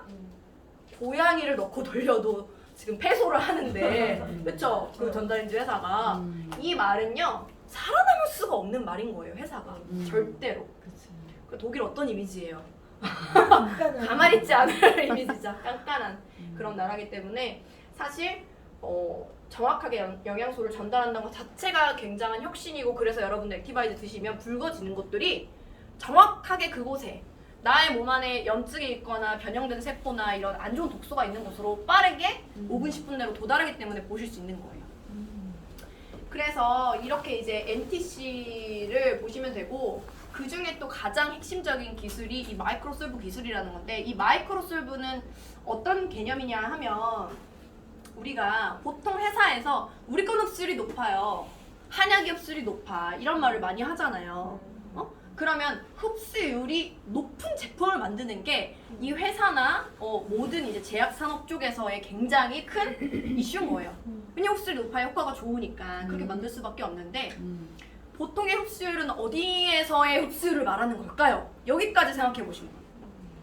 고양이를 넣고 돌려도 지금 패소를 하는데 그쵸? 그 전자레인지 회사가 이 말은요 살아남을 수가 없는 말인 거예요, 회사가. 절대로. 그 독일 어떤 이미지예요? 가만히 있지 않을 이미지죠. 깐깐한 그런 나라기 때문에 사실 정확하게 영양소를 전달한다는 것 자체가 굉장한 혁신이고 그래서 여러분들 액티바이즈 드시면 붉어지는 것들이 정확하게 그곳에 나의 몸 안에 염증이 있거나 변형된 세포나 이런 안 좋은 독소가 있는 곳으로 빠르게 5분, 10분 내로 도달하기 때문에 보실 수 있는 거예요. 그래서 이렇게 이제 NTC를 보시면 되고 그 중에 또 가장 핵심적인 기술이 이 마이크로솔브 기술이라는 건데 이 마이크로솔브는 어떤 개념이냐 하면 우리가 보통 회사에서 우리 건 흡수율이 높아요. 한약이 흡수율이 높아. 이런 말을 많이 하잖아요. 그러면 흡수율이 높은 제품을 만드는 게 이 회사나 모든 이제 제약 산업 쪽에서의 굉장히 큰 이슈인 거예요. 왜냐면 흡수율이 높아야 효과가 좋으니까 그렇게 만들 수밖에 없는데 보통의 흡수율은 어디에서의 흡수율을 말하는 걸까요? 여기까지 생각해 보시면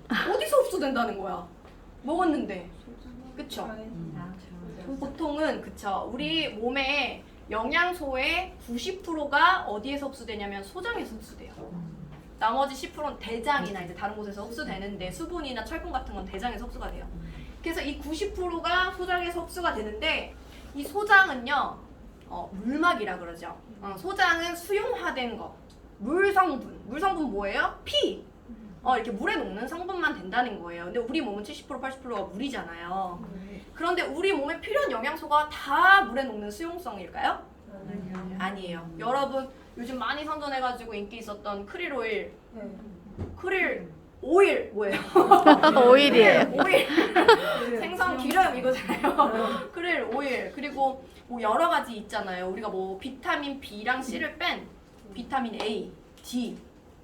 어디서 흡수된다는 거야? 먹었는데. 그쵸? 보통은 그쵸. 우리 몸에 영양소의 90%가 어디에서 흡수되냐면 소장에서 흡수돼요. 나머지 10%는 대장이나 이제 다른 곳에서 흡수되는데 수분이나 철분 같은 건 대장에서 흡수가 돼요. 그래서 이 90%가 소장에서 흡수가 되는데 이 소장은요 물막이라 그러죠. 소장은 수용화된 거. 물 성분 뭐예요? 피. 이렇게 물에 녹는 성분만 된다는 거예요. 근데 우리 몸은 70% 80%가 물이잖아요. 그런데 우리 몸에 필요한 영양소가 다 물에 녹는 수용성일까요? 아니에요. 여러분 요즘 많이 선전해가지고 인기 있었던 크릴 오일, 크릴 오일 뭐예요? 오일이에요. 오일, 생선 기름 이거잖아요. 크릴 오일, 그리고 뭐 여러 가지 있잖아요. 우리가 뭐 비타민 B랑 C를 뺀 비타민 A, D,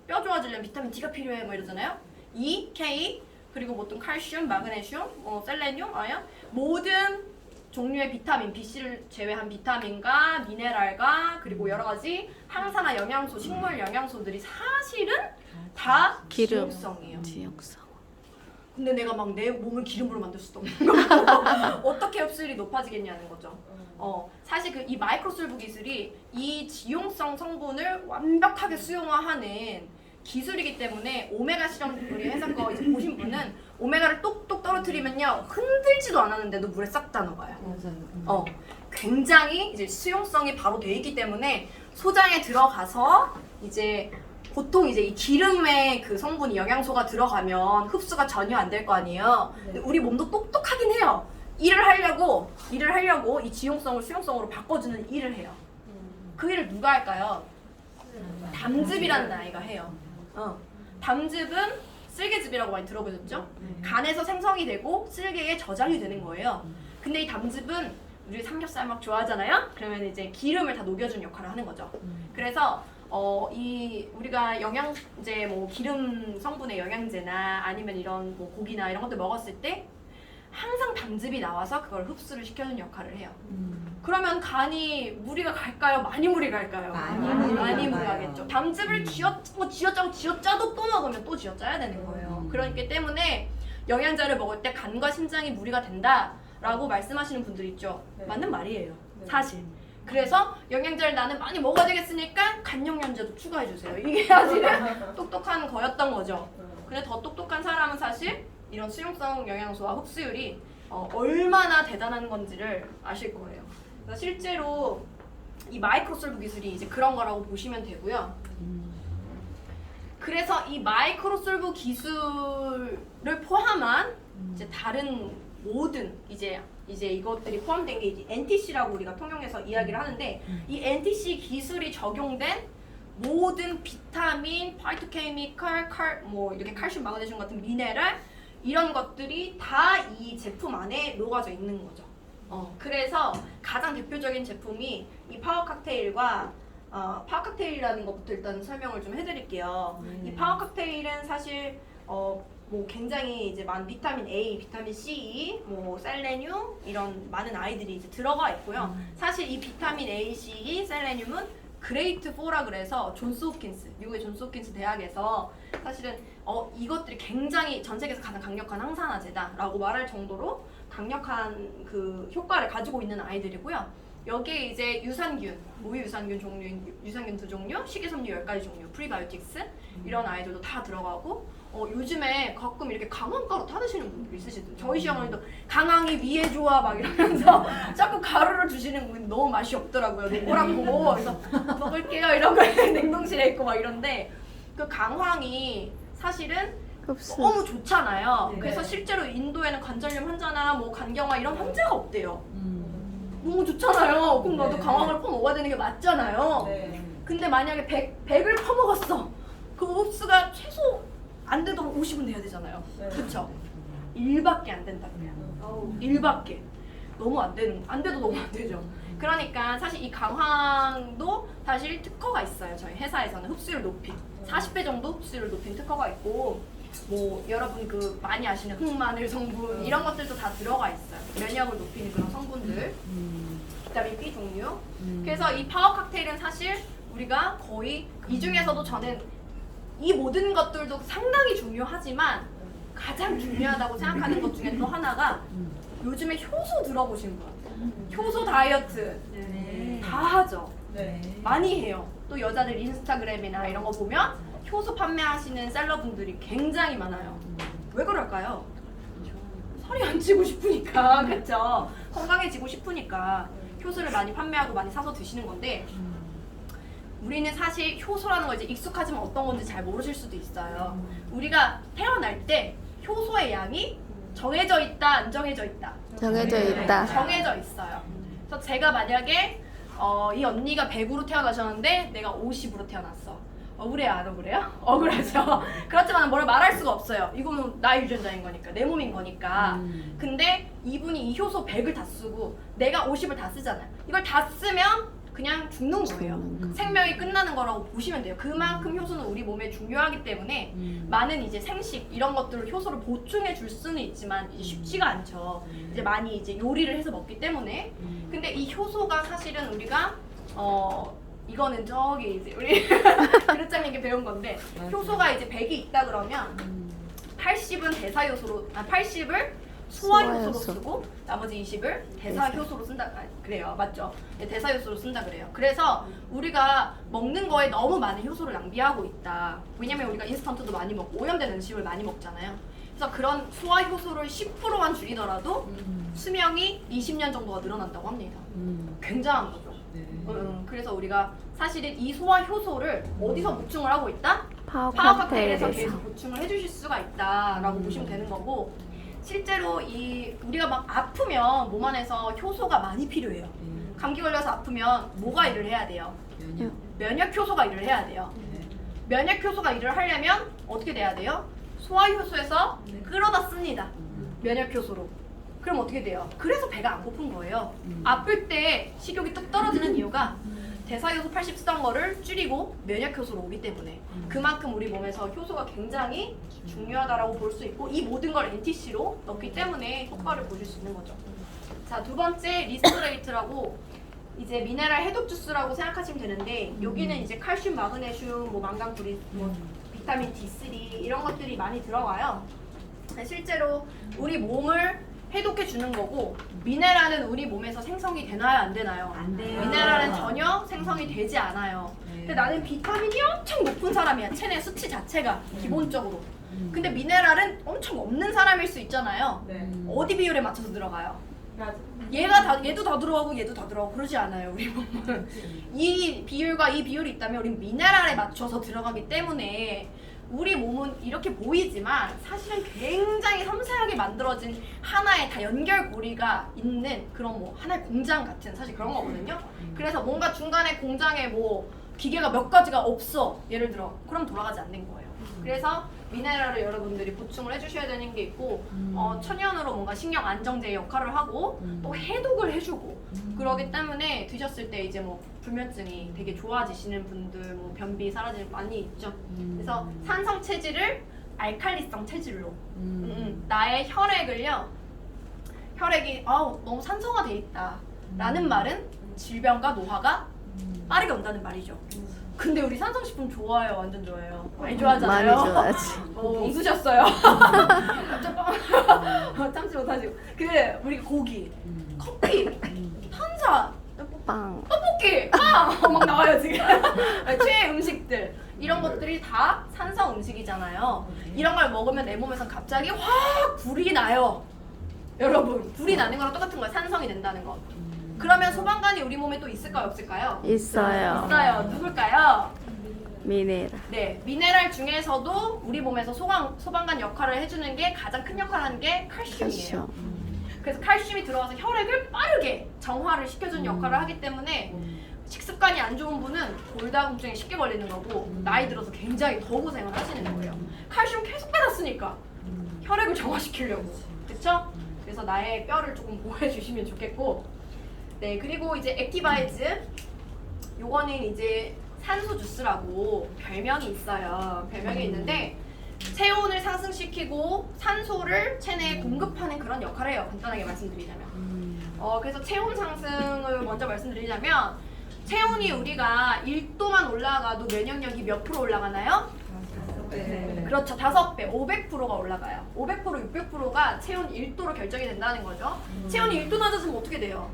뼈 좋아지려면 비타민 D가 필요해 뭐 이러잖아요. E, K, 그리고 뭐 어떤 칼슘, 마그네슘, 셀레늄, 아연, 모든 종류의 비타민, B, C를 제외한 비타민과 미네랄과 그리고 여러 가지 항산화 영양소, 식물 영양소들이 사실은 다 기름. 지용성이에요. 지역성. 근데 내가 막 내 몸을 기름으로 만들 수도 없는 거고 어떻게 흡수율이 높아지겠냐는 거죠. 사실 이 마이크로솔브 기술이 이 지용성 성분을 완벽하게 수용화하는 기술이기 때문에 오메가 실험 우리 회사 거 이제 보신 분은 오메가를 똑똑 떨어뜨리면요 흔들지도 않았는데도 물에 싹 다 녹아요. 맞아요. 굉장히 이제 수용성이 바로 돼 있기 때문에 소장에 들어가서 이제 보통 이제 이 기름의 그 성분이 영양소가 들어가면 흡수가 전혀 안 될 거 아니에요. 근데 우리 몸도 똑똑하긴 해요. 일을 하려고 이 지용성을 수용성으로 바꿔주는 일을 해요. 그 일을 누가 할까요? 담즙이라는 아이가 해요. 담즙은 쓸개즙이라고 많이 들어보셨죠? 간에서 생성이 되고 쓸개에 저장이 되는 거예요. 근데 이 담즙은 우리 삼겹살 막 좋아하잖아요? 그러면 이제 기름을 다 녹여주는 역할을 하는 거죠. 그래서 이 우리가 영양제 뭐 기름 성분의 영양제나 아니면 이런 뭐 고기나 이런 것들 먹었을 때 항상 담즙이 나와서 그걸 흡수를 시켜주는 역할을 해요. 그러면 간이 무리가 갈까요? 많이 무리 갈까요? 많이 무리 가겠죠. 담즙을 쥐어짜도 또 먹으면 또 쥐어짜야 되는 거예요. 그러니까 때문에 영양제를 먹을 때 간과 심장이 무리가 된다라고 말씀하시는 분들 있죠. 맞는 말이에요. 사실. 그래서 영양제를 나는 많이 먹어야 되겠으니까 간영양제도 추가해주세요. 이게 사실은 똑똑한 거였던 거죠. 근데 더 똑똑한 사람은 사실 이런 수용성 영양소와 흡수율이 얼마나 대단한 건지를 아실 거예요. 그래서 실제로 이 마이크로솔브 기술이 이제 그런 거라고 보시면 되고요. 그래서 이 마이크로솔브 기술을 포함한 이제 다른 모든 이제 이것들이 포함된 게 이제 NTC라고 우리가 통용해서 이야기를 하는데 이 NTC 기술이 적용된 모든 비타민, 파이토케미컬, 뭐 이렇게 칼슘, 마그네슘 같은 미네랄 이런 것들이 다 이 제품 안에 녹아져 있는 거죠. 그래서 가장 대표적인 제품이 이 파워 칵테일과 파워 칵테일이라는 것부터 일단 설명을 좀 해드릴게요. 이 파워 칵테일은 사실 뭐 굉장히 이제 많은 비타민 A, 비타민 C, 뭐 셀레늄 이런 많은 아이들이 이제 들어가 있고요. 사실 이 비타민 A, C, 셀레늄은 그레이트 4라 그래서 존스 홉킨스, 미국의 존스 홉킨스 대학에서 사실은 이것들이 굉장히 전 세계에서 가장 강력한 항산화제다라고 말할 정도로 강력한 그 효과를 가지고 있는 아이들이고요. 여기에 이제 유산균, 모유 유산균 종류, 유산균 2종류, 식이섬유 10가지 종류, 프리바이오틱스 이런 아이들도 다 들어가고 요즘에 가끔 이렇게 강황가루 타드시는 분들 있으시더라고요. 저희 시어머니도 강황이 위에 좋아 막 이러면서 자꾸 가루를 주시는 분이 너무 맛이 없더라고요. 노랗고 그래서 먹을게요 이러고 냉동실에 있고 막 이런데 그 강황이 사실은 흡수. 너무 좋잖아요. 네. 그래서 실제로 인도에는 관절염 환자나 뭐 간경화 이런 환자가 없대요. 너무 좋잖아요. 그럼 나도 네. 강황을 퍼먹어야 되는 게 맞잖아요. 네. 근데 만약에 100을 퍼먹었어. 그 흡수가 최소 안 되도록 50은 돼야 되잖아요. 네. 그쵸? 1밖에 안 된다고요. 1밖에. 너무 안 돼도 너무 안 되죠. 그러니까 사실 이 강황도 사실 특허가 있어요. 저희 회사에서는 흡수율 높인 40배 정도 흡수율을 높인 특허가 있고 뭐 여러분 그 많이 아시는 흑마늘 성분 이런 것들도 다 들어가 있어요. 면역을 높이는 그런 성분들, 비타민 B 종류. 그래서 이 파워 칵테일은 사실 우리가 거의 이 중에서도 저는 이 모든 것들도 상당히 중요하지만 가장 중요하다고 생각하는 것 중에 또 하나가 요즘에 효소 들어보신 분? 효소 다이어트 네. 다 하죠. 네. 많이 해요. 또 여자들 인스타그램이나 이런 거 보면 효소 판매하시는 셀러분들이 굉장히 많아요. 왜 그럴까요? 살이 안 찌고 싶으니까, 그쵸? 건강해지고 싶으니까 효소를 많이 판매하고 많이 사서 드시는 건데 우리는 사실 효소라는 걸 이제 익숙하지만 어떤 건지 잘 모르실 수도 있어요. 우리가 태어날 때 효소의 양이 정해져 있다, 안 정해져 있다? 정해져 있다. 정해져 있어요. 그래서 제가 만약에 이 언니가 100으로 태어나셨는데 내가 50으로 태어났어. 억울해요, 안 억울해요? 억울하죠. 그렇지만 뭐라 말할 수가 없어요. 이거는 나 유전자인 거니까, 내 몸인 거니까. 근데 이분이 이 효소 100을 다 쓰고 내가 50을 다 쓰잖아요. 이걸 다 쓰면 그냥 죽는 거예요. 생명이 끝나는 거라고 보시면 돼요. 그만큼 효소는 우리 몸에 중요하기 때문에 많은 이제 생식 이런 것들을 효소를 보충해 줄 수는 있지만 이제 쉽지가 않죠. 이제 많이 이제 요리를 해서 먹기 때문에. 근데 이 효소가 사실은 우리가 이거는 저기 이제 우리 그릇장님께 배운 건데 효소가 이제 100이 있다 그러면 80은 대사 효소로 80을 소화 효소로 소화효소. 쓰고 나머지 20을 대사 효소로 쓴다. 그래요, 맞죠? 네, 대사 효소로 쓴다 그래요. 그래서 우리가 먹는 거에 너무 많은 효소를 낭비하고 있다. 왜냐면 우리가 인스턴트도 많이 먹고 오염된 음식을 많이 먹잖아요. 그래서 그런 소화 효소를 10%만 줄이더라도 수명이 20년 정도가 늘어난다고 합니다. 굉장한 거죠. 그래서 우리가 사실은 이 소화 효소를 어디서 보충을 하고 있다? 파워 파워 칵테일에서 칵테일에서. 계속 보충을 해주실 수가 있다라고 보시면 되는 거고, 실제로 이 우리가 막 아프면 몸 안에서 효소가 많이 필요해요. 감기 걸려서 아프면 뭐가 일을 해야 돼요? 면역 효소가 일을 해야 돼요. 면역 효소가 일을 하려면 어떻게 돼야 돼요? 소화 효소에서 끌어다 씁니다. 면역 효소로. 그럼 어떻게 돼요? 그래서 배가 안 고픈 거예요. 아플 때 식욕이 뚝 떨어지는 이유가 대사효소 80 쓰던 거를 줄이고 면역효소로 오기 때문에 그만큼 우리 몸에서 효소가 굉장히 중요하다라고 볼 수 있고, 이 모든 걸 NTC로 넣기 때문에 효과를 보실 수 있는 거죠. 자, 두 번째 리스토레이트라고 이제 미네랄 해독 주스라고 생각하시면 되는데, 여기는 이제 칼슘, 마그네슘, 뭐 망간, 구리, 뭐 비타민 D3 이런 것들이 많이 들어가요. 실제로 우리 몸을 해독해 주는 거고, 미네랄은 우리 몸에서 생성이 되나요, 안 되나요? 안 돼요. 미네랄은 전혀 생성이 되지 않아요. 근데 나는 비타민이 엄청 높은 사람이야. 체내 수치 자체가 기본적으로. 근데 미네랄은 엄청 없는 사람일 수 있잖아요. 어디 비율에 맞춰서 들어가요? 얘도 다 들어가고 얘도 다 들어가고 그러지 않아요, 우리 몸은. 이 비율과 이 비율이 있다면 우리 미네랄에 맞춰서 들어가기 때문에 우리 몸은 이렇게 보이지만 사실은 굉장히 섬세하게 만들어진 하나의 다 연결고리가 있는 그런 뭐 하나의 공장 같은 사실 그런 거거든요. 그래서 뭔가 중간에 공장에 뭐 기계가 몇 가지가 없어, 예를 들어, 그럼 돌아가지 않는 거예요. 그래서 미네랄을 여러분들이 보충을 해주셔야 되는 게 있고, 천연으로 뭔가 신경 안정제 역할을 하고 또 해독을 해주고 그러기 때문에 드셨을 때 이제 뭐 불면증이 되게 좋아지시는 분들, 뭐 변비 사라지는 분 많이 있죠. 그래서 산성 체질을 알칼리성 체질로 나의 혈액을요, 혈액이 너무 산성화돼 있다 라는 말은 질병과 노화가 빠르게 온다는 말이죠. 근데 우리 산성식품 좋아해요, 완전 좋아해요. 많이 좋아하잖아요. 많이 좋아하지. 웃으셨어요. 참지 못하시고. 우리 고기, 커피, 탄산, 빵. 떡볶이, 빵! 막 나와요 지금. 최애 음식들 이런 것들이 다 산성 음식이잖아요. 이런 걸 먹으면 내 몸에서 갑자기 확 불이 나요. 여러분, 불이 나는 거랑 똑같은 거예요. 산성이 된다는 거. 그러면 소방관이 우리 몸에 또 있을까요, 없을까요? 있어요. 있어요. 누굴까요? 미네랄. 네, 미네랄 중에서도 우리 몸에서 소방관 역할을 해주는 게, 가장 큰 역할을 하는 게 칼슘이에요. 칼슘. 그래서 칼슘이 들어와서 혈액을 빠르게 정화를 시켜주는 역할을 하기 때문에 식습관이 안 좋은 분은 골다공증에 쉽게 걸리는 거고, 나이 들어서 굉장히 더 고생을 하시는 거예요. 칼슘 계속 받았으니까 혈액을 정화시키려고. 그쵸? 그래서 나의 뼈를 조금 보호해 주시면 좋겠고, 네, 그리고 이제 액티바이즈, 요거는 이제 산소 주스라고 별명이 있어요. 별명이 있는데 체온을 상승시키고 산소를 체내에 공급하는 그런 역할을 해요, 간단하게 말씀드리자면. 그래서 체온 상승을 먼저 말씀드리자면, 체온이 우리가 1도만 올라가도 면역력이 몇 프로 올라가나요? 네. 그렇죠. 5배, 500%가 올라가요. 500%, 600%가 체온 1도로 결정이 된다는 거죠. 체온이 1도 낮아지면 어떻게 돼요?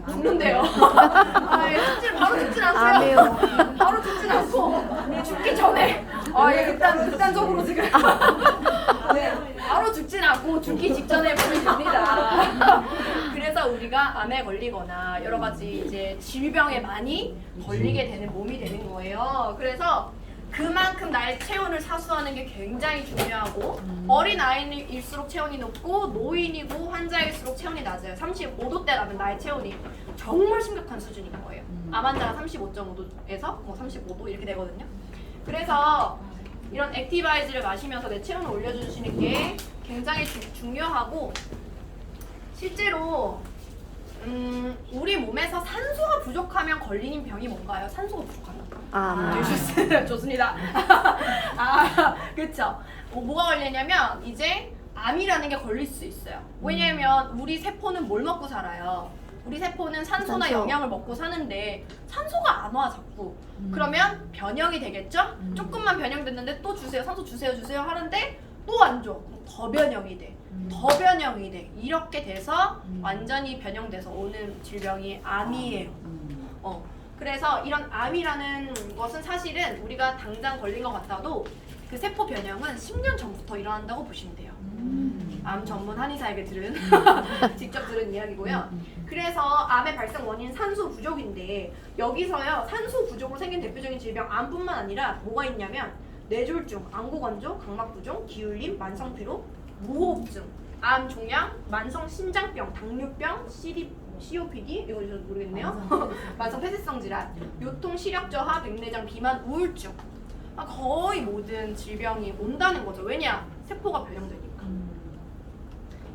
죽는데요. 바로 죽진 않고요. 아메요. 바로 죽진 않고 죽기 전에 극단적으로 지금 네, 바로 죽진 않고 죽기 직전에 보면 됩니다. 그래서 그래서 우리가 암에 걸리거나 여러 가지 이제 질병에 많이 걸리게 되는 몸이 되는 거예요. 그래서 그만큼 나의 체온을 사수하는 게 굉장히 중요하고 어린 아이일수록 체온이 높고 노인이고 환자일수록 체온이 낮아요. 35도대라면 나의 체온이 정말 심각한 수준인 거예요. 암 환자가 35.5도에서 뭐 35도 이렇게 되거든요. 그래서 이런 액티바이즈를 마시면서 내 체온을 올려주시는 게 굉장히 중요하고 실제로 우리 몸에서 산소가 부족하면 걸리는 병이 뭔가요? 산소가 부족하면. 좋습니다. 그렇죠. 뭐가 걸리냐면 이제 암이라는 게 걸릴 수 있어요. 왜냐면 우리 세포는 뭘 먹고 살아요? 우리 세포는 산소나 산소. 영양을 먹고 사는데 산소가 안 와 자꾸. 그러면 변형이 되겠죠? 조금만 변형됐는데 또 주세요. 산소 주세요 하는데 또 안 줘. 그럼 더 변형이 돼. 더 변형이 돼. 이렇게 돼서 완전히 변형돼서 오는 질병이 암이에요. 그래서 이런 암이라는 것은 사실은 우리가 당장 걸린 것 같아도 그 세포 변형은 10년 전부터 일어난다고 보시면 돼요. 암 전문 한의사에게 들은 직접 들은 이야기고요. 그래서 암의 발생 원인 산소 부족인데 여기서요 산소 부족으로 생긴 대표적인 질병 암뿐만 아니라 뭐가 있냐면 뇌졸중, 안구건조, 각막부종, 기울림, 만성피로, 무호흡증, 암 종양, 만성 신장병, 당뇨병, COPD 이거 저 모르겠네요. 만성 폐쇄성 질환, 요통 시력 저하, 백내장 비만, 우울증. 거의 모든 질병이 온다는 거죠. 왜냐? 세포가 변형되니까.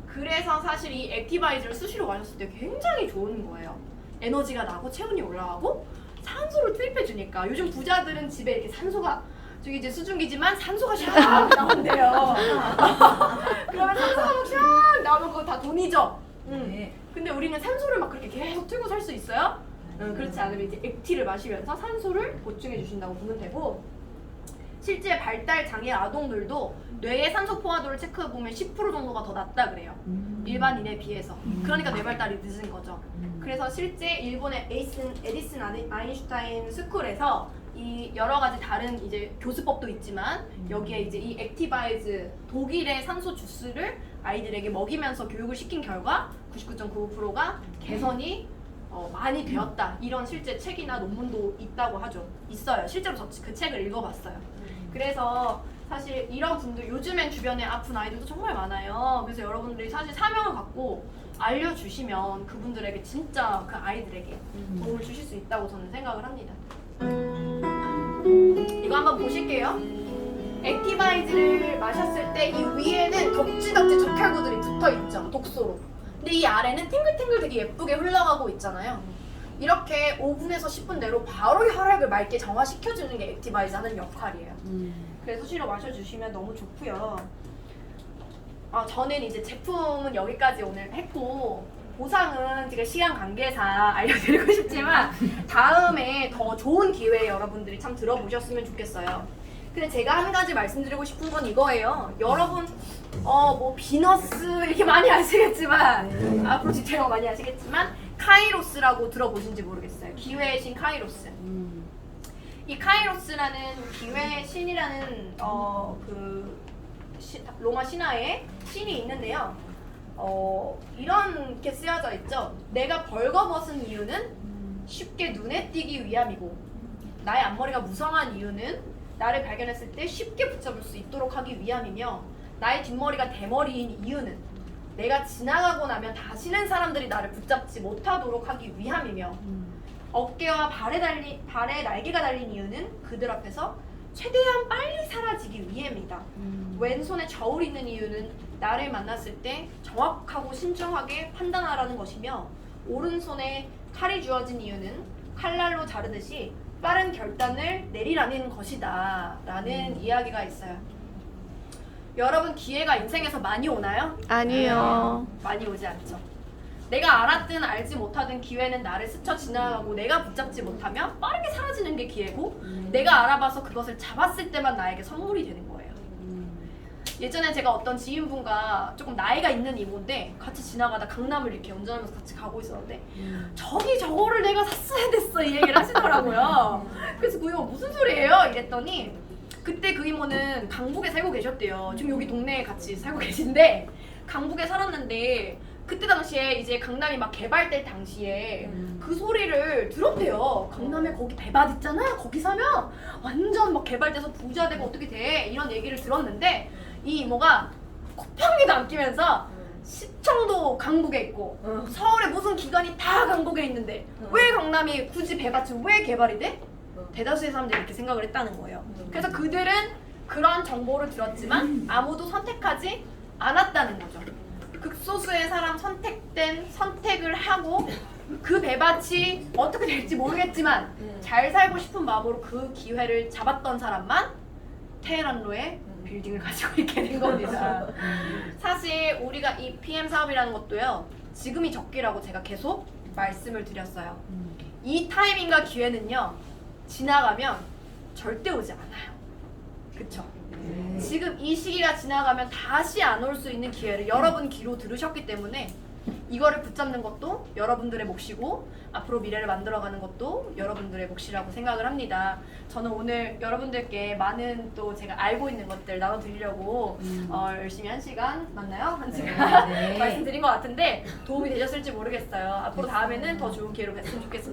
그래서 사실 이 액티바이즈를 수시로 마셨을 때 굉장히 좋은 거예요. 에너지가 나고 체온이 올라가고 산소를 투입해 주니까 요즘 부자들은 집에 이렇게 산소가 저기 이제 수증기지만 산소가 샥 나온대요. 그러면 산소가 막 샥 나오면 그거 다 돈이죠. 네. 근데 우리는 산소를 막 그렇게 계속 틀고 살 수 있어요? 그렇지 않으면 이제 액티를 마시면서 산소를 보충해 주신다고 보면 되고 실제 발달 장애 아동들도 뇌의 산소 포화도를 체크해 보면 10% 정도가 더 낮다 그래요. 일반인에 비해서. 그러니까 뇌 발달이 늦은 거죠. 그래서 실제 일본의 에디슨 아인슈타인 스쿨에서 이 여러 가지 다른 이제 교수법도 있지만 여기에 이제 이 액티바이즈 독일의 산소 주스를 아이들에게 먹이면서 교육을 시킨 결과 99.95%가 개선이 많이 되었다. 이런 실제 책이나 논문도 있다고 하죠. 있어요. 실제로 저 그 책을 읽어봤어요. 그래서 사실 이런 분들 요즘엔 주변에 아픈 아이들도 정말 많아요. 그래서 여러분들이 사실 사명을 갖고 알려주시면 그분들에게 진짜 그 아이들에게 도움을 주실 수 있다고 저는 생각을 합니다. 이거 한번 보실게요. 액티바이즈를 마셨을 때 이 위에는 덕지덕지 적혈구들이 붙어있죠. 독소로. 근데 이 아래는 탱글탱글 되게 예쁘게 흘러가고 있잖아요. 이렇게 5분에서 10분 내로 바로 혈액을 맑게 정화시켜주는 게 액티바이즈 하는 역할이에요. 그래서 수시로 마셔주시면 너무 좋고요. 저는 이제 제품은 여기까지 오늘 했고 보상은 제가 시간 관계상 알려드리고 싶지만 다음에 더 좋은 기회에 여러분들이 참 들어보셨으면 좋겠어요. 근데 제가 한 가지 말씀드리고 싶은 건 이거예요. 여러분 뭐 비너스 이렇게 많이 아시겠지만 앞으로 디테일로 많이 아시겠지만 카이로스라고 들어보신지 모르겠어요. 기회의 신 카이로스. 이 카이로스라는 기회의 신이라는 로마 신화에 신이 있는데요. 이렇게 쓰여져 있죠. 내가 벌거벗은 이유는 쉽게 눈에 띄기 위함이고 나의 앞머리가 무성한 이유는 나를 발견했을 때 쉽게 붙잡을 수 있도록 하기 위함이며 나의 뒷머리가 대머리인 이유는 내가 지나가고 나면 다시는 사람들이 나를 붙잡지 못하도록 하기 위함이며 어깨와 발에 날개가 달린 이유는 그들 앞에서 최대한 빨리 사라지기 위함이다. 왼손에 저울이 있는 이유는 나를 만났을 때 정확하고 신중하게 판단하라는 것이며 오른손에 칼이 주어진 이유는 칼날로 자르듯이 빠른 결단을 내리라는 것이다 라는 이야기가 있어요. 여러분 기회가 인생에서 많이 오나요? 아니요. 많이 오지 않죠. 내가 알았든 알지 못하든 기회는 나를 스쳐 지나가고 내가 붙잡지 못하면 빠르게 사라지는 게 기회고 내가 알아봐서 그것을 잡았을 때만 나에게 선물이 되는 거예요. 예전에 제가 어떤 지인분과 조금 나이가 있는 이모인데 같이 지나가다 강남을 이렇게 운전하면서 같이 가고 있었는데 저기 저거를 내가 샀어야 됐어 이 얘기를 하시더라고요. 그래서 그 이모 무슨 소리예요? 이랬더니 그때 그 이모는 강북에 살고 계셨대요. 지금 여기 동네에 같이 살고 계신데 강북에 살았는데 그때 당시에 이제 강남이 막 개발될 당시에 그 소리를 들었대요. 강남에 거기 배밭 있잖아. 거기 사면 완전 막 개발돼서 부자 되고 어떻게 돼. 이런 얘기를 들었는데 이 이모가 쿠팡기도 안 끼면서 시청도 강북에 있고 서울에 무슨 기관이 다 강북에 있는데 왜 강남이 굳이 배밭이 왜 개발이 돼? 대다수의 사람들이 이렇게 생각을 했다는 거예요. 그래서 그들은 그런 정보를 들었지만 아무도 선택하지 않았다는 거죠. 극소수의 사람 선택을 하고 그 배밭이 어떻게 될지 모르겠지만 잘 살고 싶은 마음으로 그 기회를 잡았던 사람만 테헤란로에 빌딩을 가지고 있게 된 겁니다. 사실 우리가 이 PM 사업이라는 것도요. 지금이 적기라고 제가 계속 말씀을 드렸어요. 이 타이밍과 기회는요. 지나가면 절대 오지 않아요. 그쵸? 지금 이 시기가 지나가면 다시 안 올 수 있는 기회를 여러분 귀로 들으셨기 때문에 이거를 붙잡는 것도 여러분들의 몫이고 앞으로 미래를 만들어가는 것도 여러분들의 몫이라고 생각을 합니다. 저는 오늘 여러분들께 많은 또 제가 알고 있는 것들 나눠드리려고 열심히 1시간 맞나요? 1시간 네. 말씀드린 것 같은데 도움이 되셨을지 모르겠어요. 앞으로 다음에는 더 좋은 기회로 뵀으면 좋겠습니다.